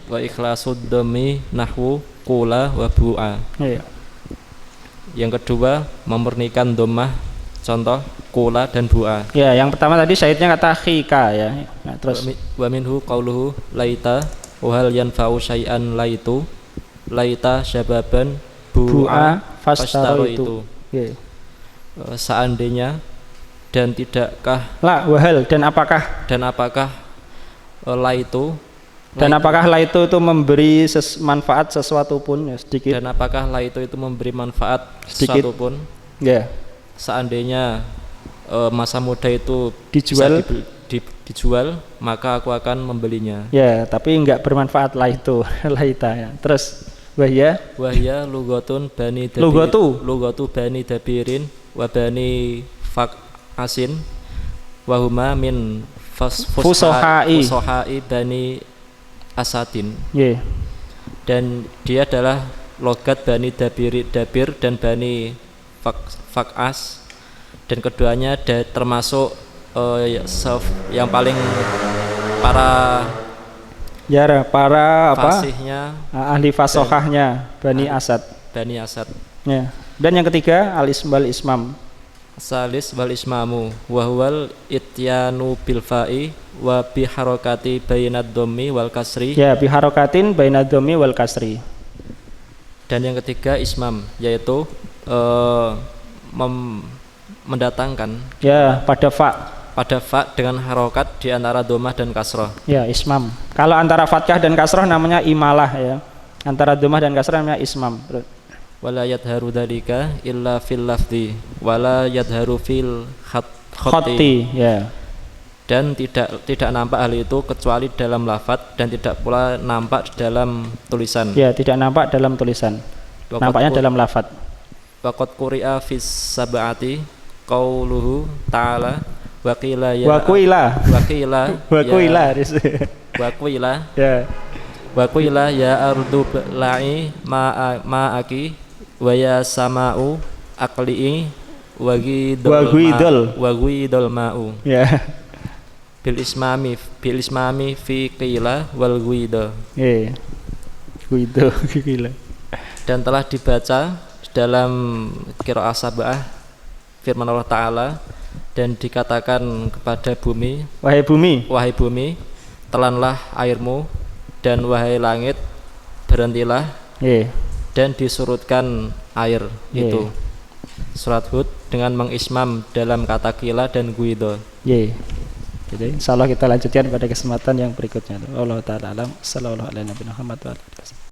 wa ikhlasud dhammi nahwu qula wa bu'a. Yang kedua memurnikan dhammah, contoh qula dan bu'a. Ya, yang pertama tadi syahidnya kata khika ya. Nah, terus wa minhu qauluhu laita wa hal yanfa'u syai'an laitu laita syababan bu'a fastaro itu. Seandainya dan tidakkah wahal dan apakah laitu dan apakah laitu itu memberi manfaat sesuatu pun ya, sedikit. Dan apakah laitu itu memberi manfaat sedikit sesuatu pun ya. Seandainya masa muda itu dijual dijual maka aku akan membelinya ya, tapi enggak bermanfaat laitu laita ya. Terus wahya lughatun bani dabir, lugatu bani dabirin wa bani faqasin wa huma min fusohai bani asadin. Dan dia adalah logat bani dabir dan bani faqas, dan keduanya termasuk yang paling para apa fasihnya, ahli fasohahnya Bani Asad ya. Dan yang ketiga al-ismam salis wal ismamu wa huwal ityanu bil fa'i wa bi harakati bainad dhammi wal kasri ya, bi harakatin bainad dhammi wal kasri. Dan yang ketiga ismam, yaitu mendatangkan ya pada fa dengan harokat di antara dhammah dan kasroh ya, ismam. Kalau antara fathah dan kasroh namanya imalah ya, antara dhammah dan kasroh namanya ismam. Wala yadharu dzalika illa fil lafzi wala yadharu fil khatti ya. Dan tidak nampak hal itu kecuali dalam lafaz dan tidak pula nampak dalam tulisan ya, tidak nampak dalam tulisan, nampaknya dalam lafaz. Waqad quri'a fis sab'ati qauluhu ta'ala wa qila ya ardu la'i ma'aki wa ya sama'u aqli'i wa ghidul ma'u ya, bil ismami fi qila wal ghidul gila. Dan telah dibaca dalam qiraah sab'ah firman Allah Ta'ala, dan dikatakan kepada bumi, wahai bumi, telanlah airmu, dan wahai langit, berhentilah, dan disurutkan air itu. surat Hud dengan mengismam dalam kata kila dan guido. Ye. Jadi insyaallah kita lanjutkan pada kesempatan yang berikutnya. Allah taala alam. Sallallahu alaihi wasallam.